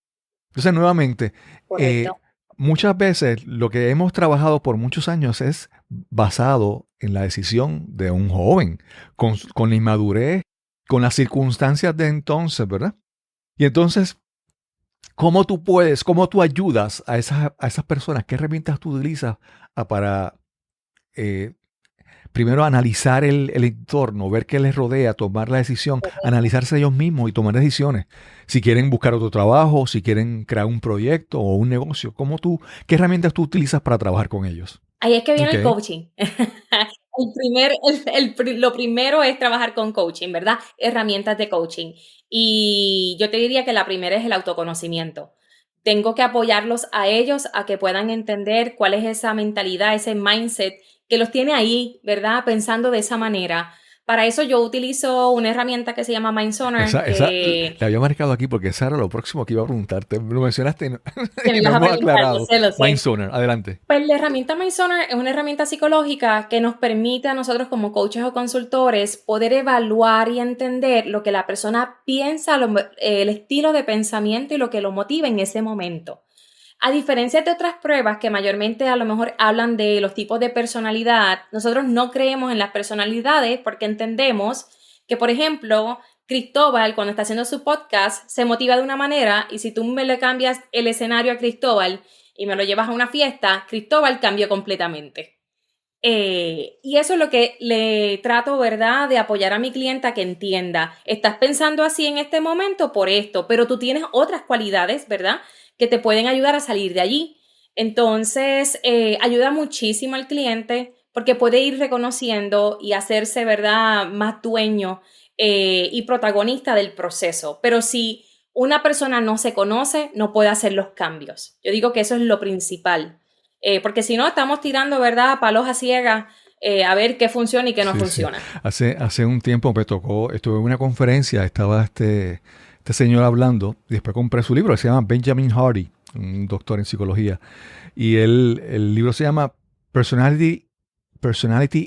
Entonces, nuevamente, correcto. muchas veces lo que hemos trabajado por muchos años es basado en la decisión de un joven, con la inmadurez, con las circunstancias de entonces, ¿verdad? Y entonces, cómo tú ayudas a esas personas? ¿Qué herramientas tú utilizas para eh, primero analizar el entorno, ver qué les rodea, tomar la decisión, analizarse ellos mismos y tomar decisiones? Si quieren buscar otro trabajo, si quieren crear un proyecto o un negocio, ¿qué herramientas tú utilizas para trabajar con ellos? Ahí es que viene Ok. el coaching. Lo primero es trabajar con coaching, ¿verdad? Herramientas de coaching. Y yo te diría que la primera es el autoconocimiento. Tengo que apoyarlos a ellos a que puedan entender cuál es esa mentalidad, ese mindset que los tiene ahí, ¿verdad? Pensando de esa manera. Para eso yo utilizo una herramienta que se llama Esa, Mindsonar, esa que la había marcado aquí porque esa era lo próximo que iba a preguntarte. Lo mencionaste y no, que me y no ibas a hemos preguntar, aclarado. lo sé. Mindsonar, adelante. Pues la herramienta MySonar es una herramienta psicológica que nos permite a nosotros como coaches o consultores poder evaluar y entender lo que la persona piensa, el estilo de pensamiento y lo que lo motiva en ese momento. A diferencia de otras pruebas que mayormente a lo mejor hablan de los tipos de personalidad, nosotros no creemos en las personalidades porque entendemos que, por ejemplo, Cristóbal, cuando está haciendo su podcast, se motiva de una manera y si tú me le cambias el escenario a Cristóbal y me lo llevas a una fiesta, Cristóbal cambió completamente. Y eso es lo que le trato, ¿verdad?, de apoyar a mi clienta que entienda. Estás pensando así en este momento por esto, pero tú tienes otras cualidades, ¿verdad?, que te pueden ayudar a salir de allí. Entonces, ayuda muchísimo al cliente porque puede ir reconociendo y hacerse, ¿verdad?, más dueño y protagonista del proceso. Pero si una persona no se conoce, no puede hacer los cambios. Yo digo que eso es lo principal. Porque si no, estamos tirando, ¿verdad?, palos a ciegas a ver qué funciona y qué no Sí, sí. funciona. Hace un tiempo estuve en una conferencia, estaba este señor hablando, y después compré su libro, se llama Benjamin Hardy, un doctor en psicología, y el libro se llama Personality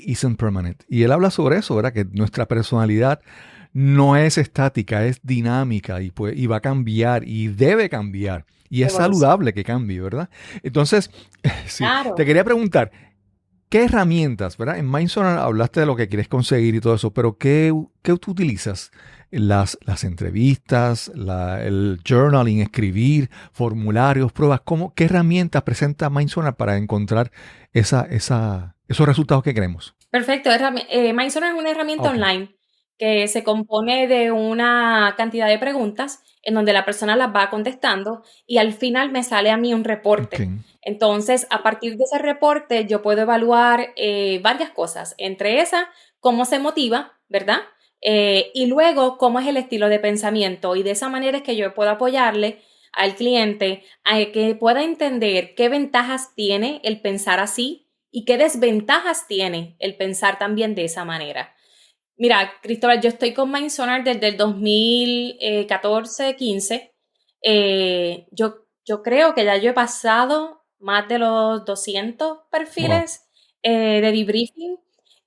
Isn't Permanent. Y él habla sobre eso, ¿verdad? Que nuestra personalidad no es estática, es dinámica y va a cambiar y debe cambiar. Y es Evolución. saludable que cambie, ¿verdad? Entonces, sí, te Claro. quería preguntar, ¿qué herramientas, verdad? En Mindsonar hablaste de lo que quieres conseguir y todo eso, pero ¿qué tú utilizas? Las entrevistas, el journaling, escribir, formularios, pruebas, ¿qué herramientas presenta Mindsonar para encontrar esos resultados que queremos? Perfecto. Mindsonar es una herramienta Ok, online que se compone de una cantidad de preguntas en donde la persona las va contestando y al final me sale a mí un ok, reporte. Entonces, a partir de ese reporte, yo puedo evaluar varias cosas, entre esas, cómo se motiva, ¿verdad? Y luego, cómo es el estilo de pensamiento. Y de esa manera es que yo puedo apoyarle al cliente a que pueda entender qué ventajas tiene el pensar así y qué desventajas tiene el pensar también de esa manera. Mira, Cristóbal, yo estoy con Mindsonar desde el 2014-15. Yo creo que ya yo he pasado más de los 200 wow, perfiles de debriefing.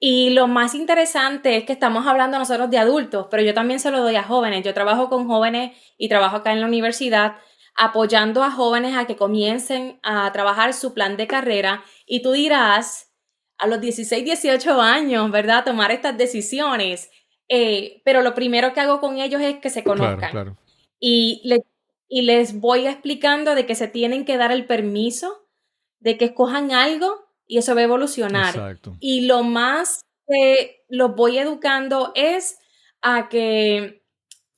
Y lo más interesante es que estamos hablando nosotros de adultos, pero yo también se lo doy a jóvenes. Yo trabajo con jóvenes y trabajo acá en la universidad apoyando a jóvenes a que comiencen a trabajar su plan de carrera. Y tú dirás, a los 16, 18 años, ¿verdad? Tomar estas decisiones. Pero lo primero que hago con ellos es que se claro, conozcan claro, y, le- y les voy explicando de que se tienen que dar el permiso de que escojan algo y eso va a evolucionar. exacto. Y lo más que los voy educando es a que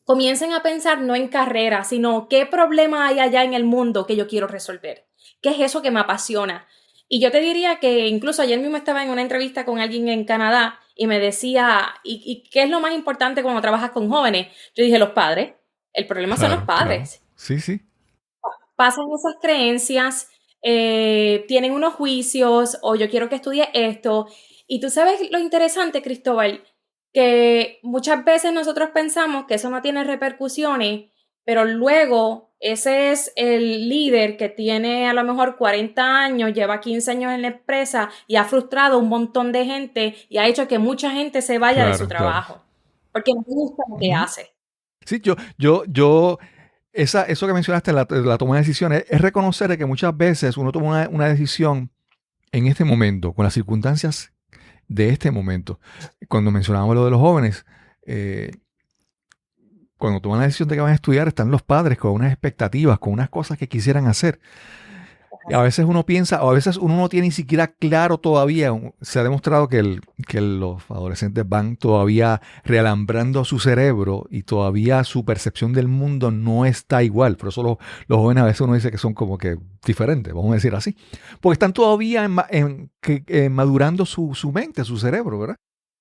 comiencen a pensar no en carrera, sino qué problema hay allá en el mundo que yo quiero resolver. ¿Qué es eso que me apasiona? Y yo te diría que incluso ayer mismo estaba en una entrevista con alguien en Canadá y me decía, ¿y qué es lo más importante cuando trabajas con jóvenes? Yo dije, los padres. El problema son los Claro, claro. padres. Sí, sí. Pasan esas creencias, tienen unos juicios, o yo quiero que estudie esto. Y tú sabes lo interesante, Cristóbal, que muchas veces nosotros pensamos que eso no tiene repercusiones, pero luego ese es el líder que tiene a lo mejor 40 años, lleva 15 años en la empresa y ha frustrado a un montón de gente y ha hecho que mucha gente se vaya de su Claro, claro. trabajo porque no le gusta lo que Ujú. hace. Sí, eso que mencionaste, la toma de decisiones, es reconocer de que muchas veces uno toma una decisión en este momento, con las circunstancias de este momento. Cuando mencionábamos lo de los jóvenes, eh, cuando toman la decisión de que van a estudiar, están los padres con unas expectativas, con unas cosas que quisieran hacer. Y a veces uno piensa, o a veces uno no tiene ni siquiera claro todavía. Se ha demostrado que los adolescentes van todavía realambrando su cerebro y todavía su percepción del mundo no está igual. Por eso los jóvenes a veces uno dice que son como que diferentes, vamos a decir así. Porque están todavía madurando su mente, su cerebro, ¿verdad?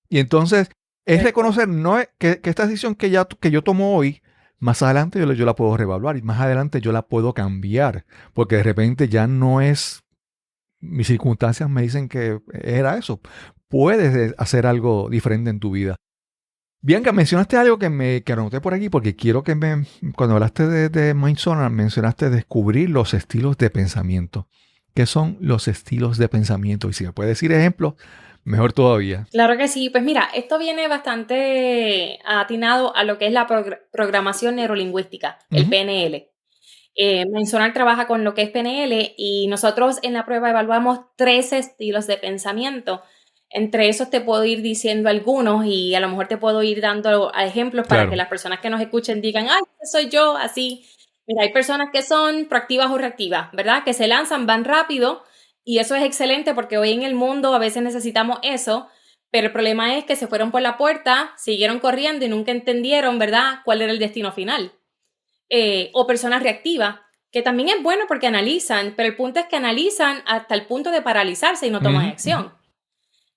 Y entonces es reconocer que esta decisión que yo tomo hoy, más adelante yo la puedo reevaluar y más adelante yo la puedo cambiar, porque de repente ya no es, mis circunstancias me dicen que era eso. Puedes hacer algo diferente en tu vida. Bianca, mencionaste algo que anoté por aquí porque quiero cuando hablaste de Mindsonar, mencionaste descubrir los estilos de pensamiento. ¿Qué son los estilos de pensamiento? Y si me puedes decir ejemplos, mejor todavía. Claro que sí, pues mira, esto viene bastante atinado a lo que es la programación neurolingüística, el Ujú. PNL. Mencionar trabaja con lo que es PNL y nosotros en la prueba evaluamos 3 estilos de pensamiento. Entre esos te puedo ir diciendo algunos y a lo mejor te puedo ir dando ejemplos para que Claro, las personas que nos escuchen digan, ay, ese soy yo, así. Mira, hay personas que son proactivas o reactivas, ¿verdad? Que se lanzan, van rápido y eso es excelente porque hoy en el mundo a veces necesitamos eso, pero el problema es que se fueron por la puerta, siguieron corriendo y nunca entendieron, ¿verdad?, cuál era el destino final. O personas reactivas, que también es bueno porque analizan, pero el punto es que analizan hasta el punto de paralizarse y no toman ujú, ujú. acción.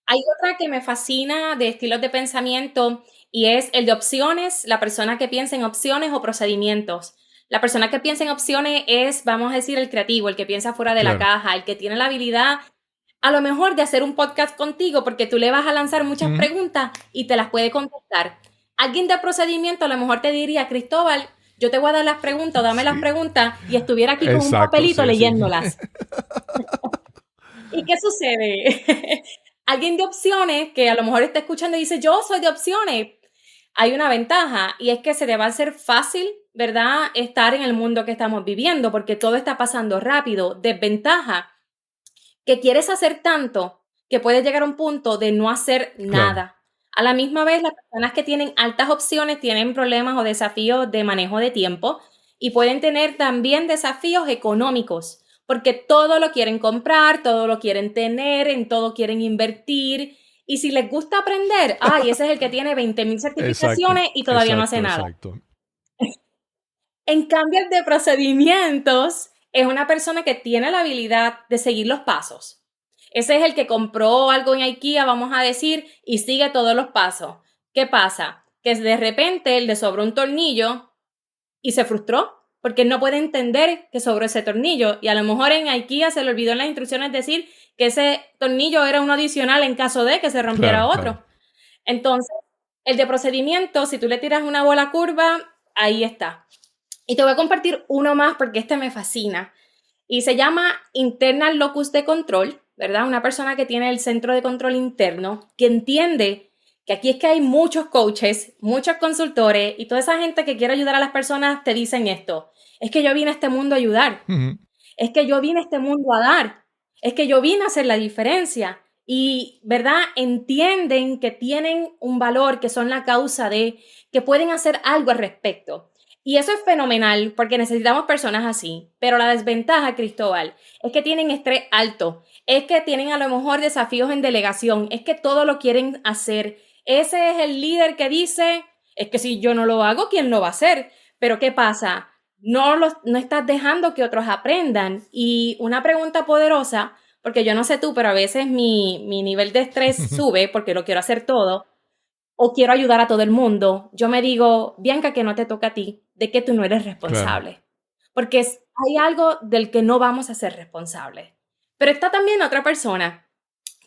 Hay otra que me fascina de estilos de pensamiento y es el de opciones, la persona que piensa en opciones o procedimientos. La persona que piensa en opciones es, vamos a decir, el creativo, el que piensa fuera de la Claro. caja, el que tiene la habilidad a lo mejor de hacer un podcast contigo porque tú le vas a lanzar muchas Ujú. preguntas y te las puede contestar. Alguien de procedimiento a lo mejor te diría, Cristóbal, yo te voy a dar las preguntas, dame las Sí, preguntas y estuviera aquí con un exacto, papelito sí, sí. leyéndolas. ¿Y qué sucede? Alguien de opciones que a lo mejor está escuchando y dice, yo soy de opciones. Hay una ventaja y es que se te va a hacer fácil, ¿verdad?, estar en el mundo que estamos viviendo porque todo está pasando rápido. Desventaja, que quieres hacer tanto que puedes llegar a un punto de no hacer Claro, nada. A la misma vez, las personas que tienen altas opciones tienen problemas o desafíos de manejo de tiempo y pueden tener también desafíos económicos, porque todo lo quieren comprar, todo lo quieren tener, en todo quieren invertir. Y si les gusta aprender, ay, ese es el que tiene 20,000 exacto, certificaciones y todavía no hace exacto, nada. exacto. En cambio, el de procedimientos es una persona que tiene la habilidad de seguir los pasos. Ese es el que compró algo en IKEA, vamos a decir, y sigue todos los pasos. ¿Qué pasa? Que de repente le sobró un tornillo y se frustró porque no puede entender que sobró ese tornillo. Y a lo mejor en IKEA se le olvidó en las instrucciones decir que ese tornillo era uno adicional en caso de que se rompiera Claro, claro. otro. Entonces, el de procedimiento, si tú le tiras una bola curva, ahí está. Y te voy a compartir uno más porque este me fascina. Y se llama Internal Locus de Control, ¿verdad? Una persona que tiene el centro de control interno, que entiende que aquí es que hay muchos coaches, muchos consultores y toda esa gente que quiere ayudar a las personas te dicen esto. Es que yo vine a este mundo a ayudar. Ujú. Es que yo vine a este mundo a dar. Es que yo vine a hacer la diferencia. Y, ¿verdad? Entienden que tienen un valor, que son la causa de, que pueden hacer algo al respecto. Y eso es fenomenal porque necesitamos personas así. Pero la desventaja, Cristóbal, es que tienen estrés alto. Es que tienen a lo mejor desafíos en delegación. Es que todo lo quieren hacer. Ese es el líder que dice, Es que si yo no lo hago, ¿quién lo va a hacer? Pero ¿qué pasa? No estás dejando que otros aprendan. Y una pregunta poderosa, porque yo no sé tú, pero a veces mi nivel de estrés sube porque lo quiero hacer todo o quiero ayudar a todo el mundo. Yo me digo, Bianca, que no te toca a ti, de que tú no eres Claro. responsable. Porque hay algo del que no vamos a ser responsables. Pero está también otra persona,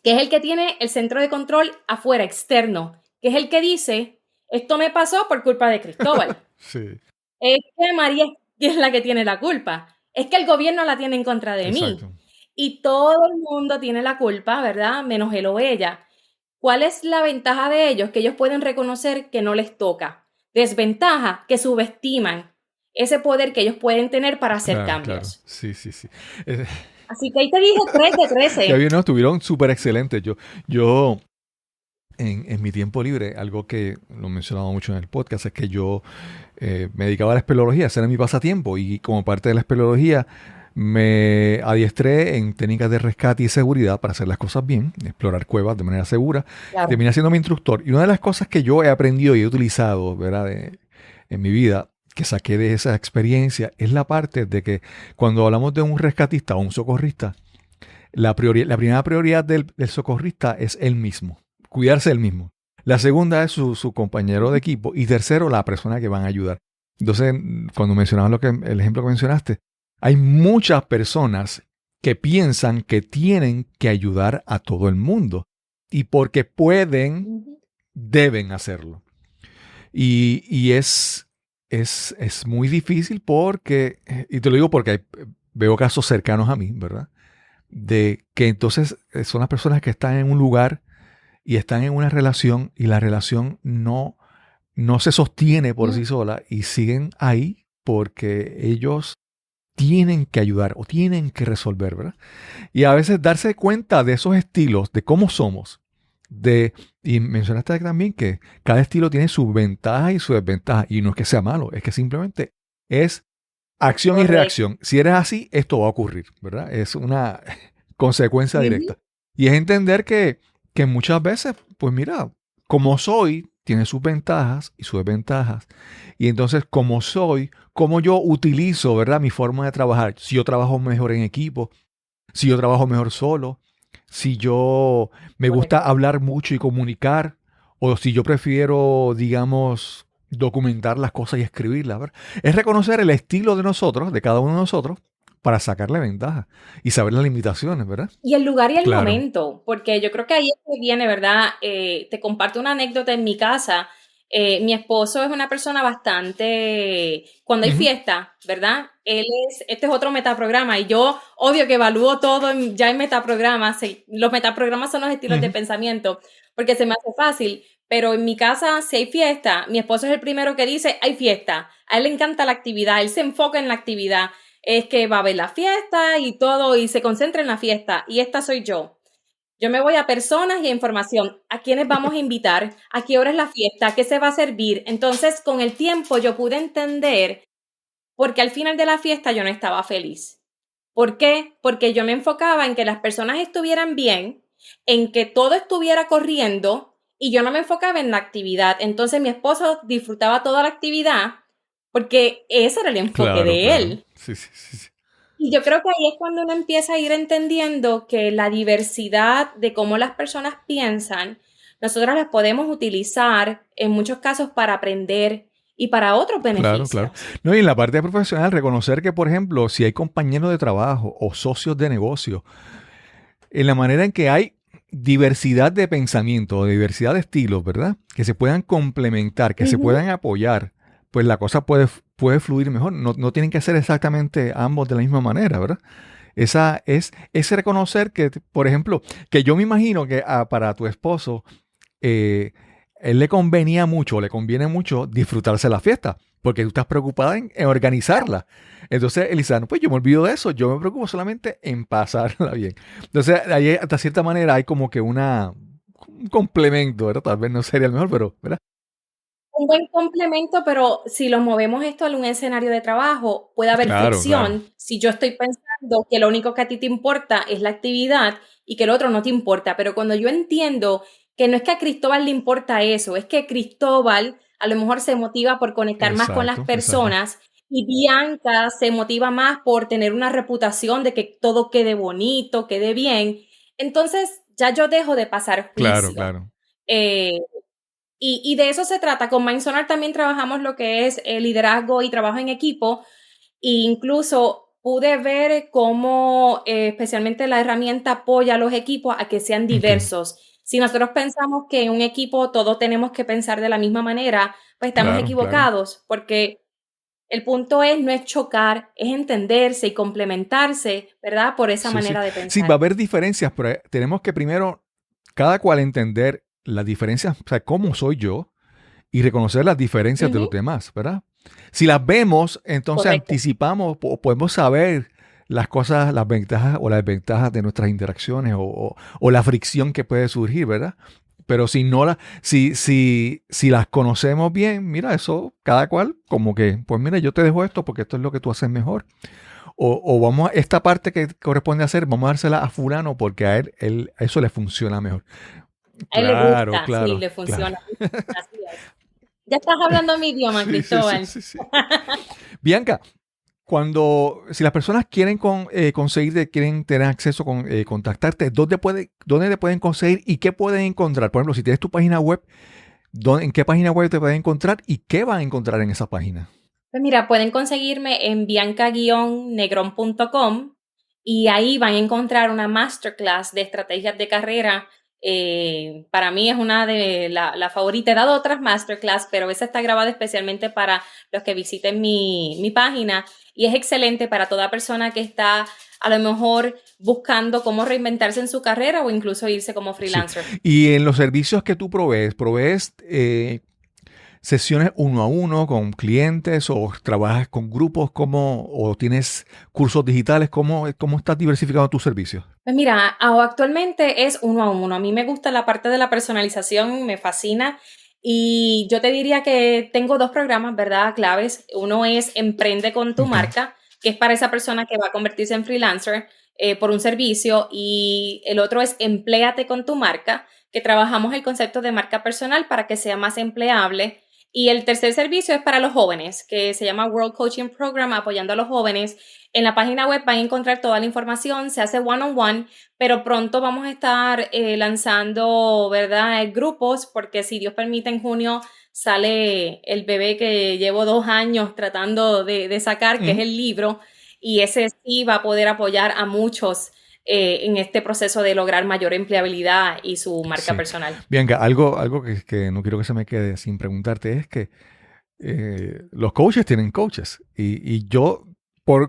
que es el que tiene el centro de control afuera, externo, que es el que dice, esto me pasó por culpa de Cristóbal. Sí, Es que María es la que tiene la culpa. Es que el gobierno la tiene en contra de mí. exacto. Y todo el mundo tiene la culpa, ¿verdad? Menos él o ella. ¿Cuál es la ventaja de ellos? Que ellos pueden reconocer que no les toca. Desventaja, que subestiman ese poder que ellos pueden tener para hacer Claro, claro. cambios. Sí, sí, sí. Eh, Así que ahí te dije 3 de Ya 13. bien, no, estuvieron súper excelentes. Yo en mi tiempo libre, algo que lo mencionaba mucho en el podcast, es que yo me dedicaba a la espeleología, ese era mi pasatiempo. Y como parte de la espeleología, me adiestré en técnicas de rescate y seguridad para hacer las cosas bien, explorar cuevas de manera segura. Claro. Terminé siendo mi instructor. Y una de las cosas que yo he aprendido y he utilizado, ¿verdad? En mi vida, que saqué de esa experiencia, es la parte de que cuando hablamos de un rescatista o un socorrista, la primera prioridad del socorrista es él mismo, cuidarse él mismo. La segunda es su compañero de equipo y tercero, la persona que van a ayudar. Entonces, cuando mencionabas el ejemplo que mencionaste, hay muchas personas que piensan que tienen que ayudar a todo el mundo y porque pueden, Ujú. deben hacerlo. Y es muy difícil porque, y te lo digo porque veo casos cercanos a mí, ¿verdad? De que entonces son las personas que están en un lugar y están en una relación y la relación no se sostiene por sí sola y siguen ahí porque ellos tienen que ayudar o tienen que resolver, ¿verdad? Y a veces darse cuenta de esos estilos, de cómo somos, y mencionaste también que cada estilo tiene su ventaja y su desventaja, y no es que sea malo, es que simplemente es acción y Correcto. reacción. Si eres así, esto va a ocurrir, ¿verdad? Es una consecuencia Ujú. directa. Y es entender que muchas veces, pues mira, como soy, tiene sus ventajas y sus desventajas. Y entonces, como soy, como yo utilizo, ¿verdad? Mi forma de trabajar. Si yo trabajo mejor en equipo, si yo trabajo mejor solo, si yo me gusta Correcto. hablar mucho y comunicar, o si yo prefiero, digamos, documentar las cosas y escribirlas, ¿verdad? Es reconocer el estilo de nosotros, de cada uno de nosotros, para sacarle ventaja y saber las limitaciones, ¿verdad? Y el lugar y el Claro. momento, porque yo creo que ahí es que viene, ¿verdad? Te comparto una anécdota en mi casa. Mi esposo es una persona bastante, cuando hay Ujú, fiesta, ¿verdad? Este es otro metaprograma y yo obvio que evalúo todo ya en metaprogramas. Los metaprogramas son los estilos de ujú. pensamiento, porque se me hace fácil. Pero en mi casa, si hay fiesta, mi esposo es el primero que dice, hay fiesta. A él le encanta la actividad, él se enfoca en la actividad. Es que va a haber la fiesta y todo y se concentra en la fiesta y esta soy yo. Yo me voy a personas y a información, a quiénes vamos a invitar, a qué hora es la fiesta, qué se va a servir. Entonces, con el tiempo yo pude entender porque al final de la fiesta yo no estaba feliz. ¿Por qué? Porque yo me enfocaba en que las personas estuvieran bien, en que todo estuviera corriendo y yo no me enfocaba en la actividad. Entonces mi esposo disfrutaba toda la actividad porque ese era el enfoque Claro, de claro. él. Sí, sí, sí, sí. Y yo creo que ahí es cuando uno empieza a ir entendiendo que la diversidad de cómo las personas piensan, nosotros las podemos utilizar en muchos casos para aprender y para otros Claro, claro. beneficios. No, y en la parte profesional, reconocer que, por ejemplo, si hay compañeros de trabajo o socios de negocio, en la manera en que hay diversidad de pensamiento, diversidad de estilos, ¿verdad? Que se puedan complementar, que se Ujú. puedan apoyar, pues la cosa puede fluir mejor. No tienen que ser exactamente ambos de la misma manera, ¿verdad? Es reconocer que, por ejemplo, que yo me imagino que para tu esposo, eh, él le convenía mucho, le conviene mucho disfrutarse la fiesta, porque tú estás preocupada en organizarla. Entonces, Elisa, no, pues yo me olvido de eso, yo me preocupo solamente en pasarla bien. Entonces, ahí hasta cierta manera hay como que un complemento, ¿verdad? Tal vez no sería el mejor, pero, ¿verdad? Un buen complemento, pero si lo movemos esto a un escenario de trabajo, puede haber Claro, claro. fricción si yo estoy pensando que lo único que a ti te importa es la actividad y que el otro no te importa. Pero cuando yo entiendo que no es que a Cristóbal le importa eso, es que Cristóbal a lo mejor se motiva por conectar más con las Exacto, exacto. personas y Bianca se motiva más por tener una reputación de que todo quede bonito, quede bien. Entonces ya yo dejo de pasar Claro, juicio. claro. Eh, y de eso se trata. Con Mindsonar también trabajamos lo que es el liderazgo y trabajo en equipo. E incluso pude ver cómo especialmente la herramienta apoya a los equipos a que sean Ok. diversos. Si nosotros pensamos que en un equipo todos tenemos que pensar de la misma manera, pues estamos Claro, claro. equivocados, porque el punto no es chocar, es entenderse y complementarse, ¿verdad? Por esa Sí, sí. manera de Sí, va a pensar. haber diferencias, pero tenemos que primero cada cual entender las diferencias, o sea, cómo soy yo y reconocer las diferencias de los Ujú, demás, ¿verdad? Si las vemos, entonces correcto. anticipamos o podemos saber las cosas, las ventajas o las desventajas de nuestras interacciones o la fricción que puede surgir, ¿verdad? Pero si no si las conocemos bien, mira, eso, cada cual, como que, pues mira, yo te dejo esto porque esto es lo que tú haces mejor. O vamos a esta parte que corresponde hacer, vamos a dársela a fulano porque a él eso le funciona mejor. A él le Claro, gusta, sí, claro, le claro. funciona. Así es. Ya estás hablando mi idioma, Sí, sí, sí, Cristóbal. sí, sí. Bianca, si las personas quieren conseguirte, quieren tener acceso contactarte, ¿dónde te pueden conseguir y qué pueden encontrar? Por ejemplo, si tienes tu página web, ¿en qué página web te pueden encontrar y qué van a encontrar en esa página? Pues mira, pueden conseguirme en bianca-negron.com y ahí van a encontrar una masterclass de estrategias de carrera. Para mí es una de la favorita. He dado otras masterclass, pero esa está grabada especialmente para los que visiten mi página y es excelente para toda persona que está a lo mejor buscando cómo reinventarse en su carrera o incluso irse como Sí. freelancer. Y en los servicios que tú provees sesiones uno a uno con clientes o trabajas con grupos, o tienes cursos digitales, ¿cómo estás diversificando tus servicios? Pues mira, actualmente es uno a uno. A mí me gusta la parte de la personalización, me fascina. Y yo te diría que tengo dos programas, ¿verdad? Claves. Uno es Emprende con tu Ok. marca, que es para esa persona que va a convertirse en freelancer por un servicio. Y el otro es Empléate con tu marca, que trabajamos el concepto de marca personal para que sea más empleable. Y el tercer servicio es para los jóvenes, que se llama World Coaching Program, apoyando a los jóvenes. En la página web van a encontrar toda la información, se hace one-on-one, pero pronto vamos a estar lanzando, ¿verdad?, grupos, porque si Dios permite, en junio sale el bebé que llevo 2 años tratando de sacar, que es Ujú. el libro, y ese sí va a poder apoyar a muchos en este proceso de lograr mayor empleabilidad y su marca Sí. personal. Bianca, algo que no quiero que se me quede sin preguntarte es que los coaches tienen coaches. Y yo,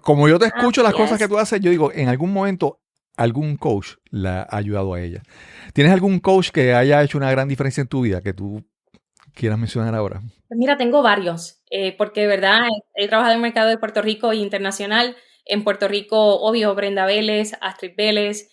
como yo te escucho las Así cosas que es. tú haces, yo digo, en algún momento algún coach la ha ayudado a ella. ¿Tienes algún coach que haya hecho una gran diferencia en tu vida que tú quieras mencionar ahora? Pues mira, tengo varios, porque de verdad he trabajado en el mercado de Puerto Rico e internacional. En Puerto Rico, obvio, Brenda Vélez, Astrid Vélez,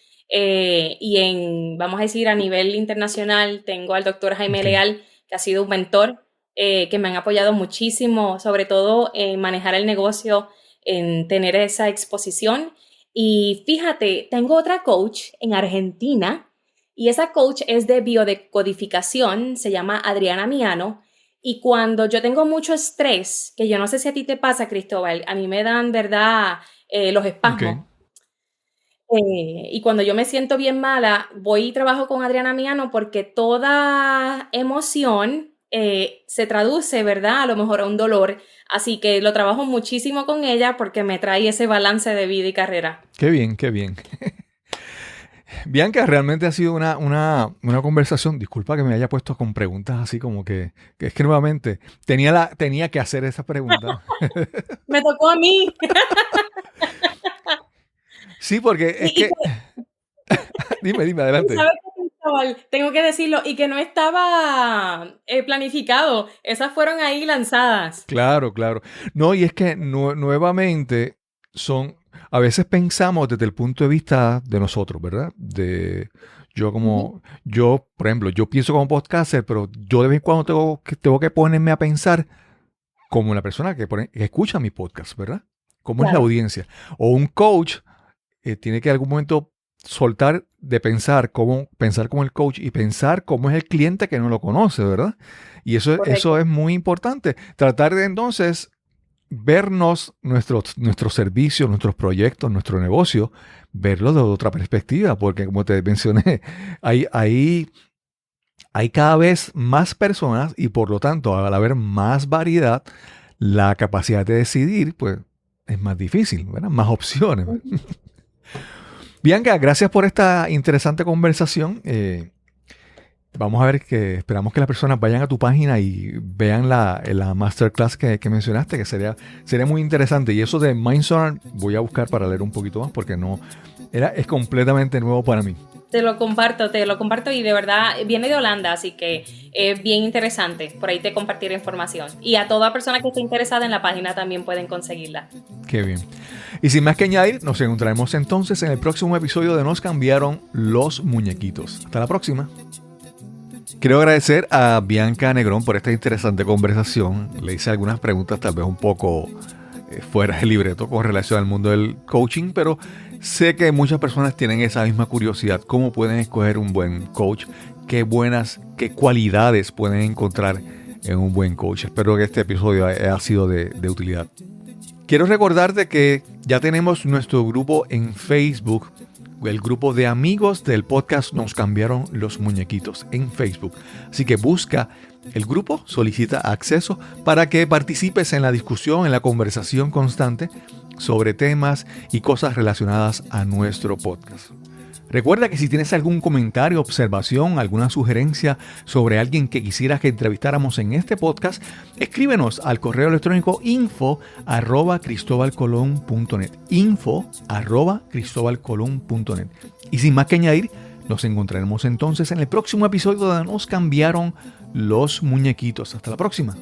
vamos a decir, a nivel internacional, tengo al doctor Jaime Ok. Leal, que ha sido un mentor, que me han apoyado muchísimo, sobre todo en manejar el negocio, en tener esa exposición. Y fíjate, tengo otra coach en Argentina, y esa coach es de biodecodificación, se llama Adriana Miano. Y cuando yo tengo mucho estrés, que yo no sé si a ti te pasa, Cristóbal, a mí me dan, ¿verdad?, los Ok. espasmos. Y cuando yo me siento bien mala, voy y trabajo con Adriana Miano porque toda emoción se traduce, ¿verdad?, a lo mejor a un dolor. Así que lo trabajo muchísimo con ella porque me trae ese balance de vida y carrera. Qué bien, qué bien. Bianca, realmente ha sido una conversación. Disculpa que me haya puesto con preguntas así como que es que nuevamente tenía que hacer esa pregunta. Me tocó a mí. Sí, porque es Y, y que, dime, Y adelante. sabes qué, Cristóbal, tengo que decirlo, y que no estaba planificado. Esas fueron ahí lanzadas. Claro, claro. No, y es que nuevamente a veces pensamos desde el punto de vista de nosotros, ¿verdad? Ujú, Por ejemplo, yo pienso como podcaster, pero yo de vez en cuando tengo que ponerme a pensar como la persona que escucha mi podcast, ¿verdad? ¿Cómo es la claro. audiencia? O un coach tiene que en algún momento soltar de pensar como el coach y pensar cómo es el cliente que no lo conoce, ¿verdad? Y eso Correcto. es muy importante. Tratar de entonces vernos nuestros servicios, nuestros proyectos, nuestro negocio, verlo de otra perspectiva, porque como te mencioné, hay cada vez más personas y por lo tanto, al haber más variedad, la capacidad de decidir, pues, es más difícil, ¿verdad? Más opciones. Ujú. Bianca, gracias por esta interesante conversación. Vamos a ver esperamos que las personas vayan a tu página y vean la masterclass que mencionaste, que sería muy interesante. Y eso de Mindstorm voy a buscar para leer un poquito más porque es completamente nuevo para mí. Te lo comparto y de verdad viene de Holanda, así que es bien interesante. Por ahí te compartiré información. Y a toda persona que esté interesada en la página también pueden conseguirla. Qué bien. Y sin más que añadir, nos encontraremos entonces en el próximo episodio de Nos cambiaron los muñequitos. Hasta la próxima. Quiero agradecer a Bianca Negrón por esta interesante conversación. Le hice algunas preguntas tal vez un poco fuera del libreto con relación al mundo del coaching, pero sé que muchas personas tienen esa misma curiosidad. ¿Cómo pueden escoger un buen coach? ¿Qué cualidades pueden encontrar en un buen coach? Espero que este episodio haya sido de utilidad. Quiero recordarte que ya tenemos nuestro grupo en Facebook, el grupo de amigos del podcast Nos cambiaron los muñequitos en Facebook. Así que busca el grupo, solicita acceso para que participes en la discusión, en la conversación constante sobre temas y cosas relacionadas a nuestro podcast. Recuerda que si tienes algún comentario, observación, alguna sugerencia sobre alguien que quisieras que entrevistáramos en este podcast, escríbenos al correo electrónico info@cristobalcolon.net. info@cristobalcolon.net. Y sin más que añadir, nos encontraremos entonces en el próximo episodio de Nos cambiaron los muñequitos. Hasta la próxima.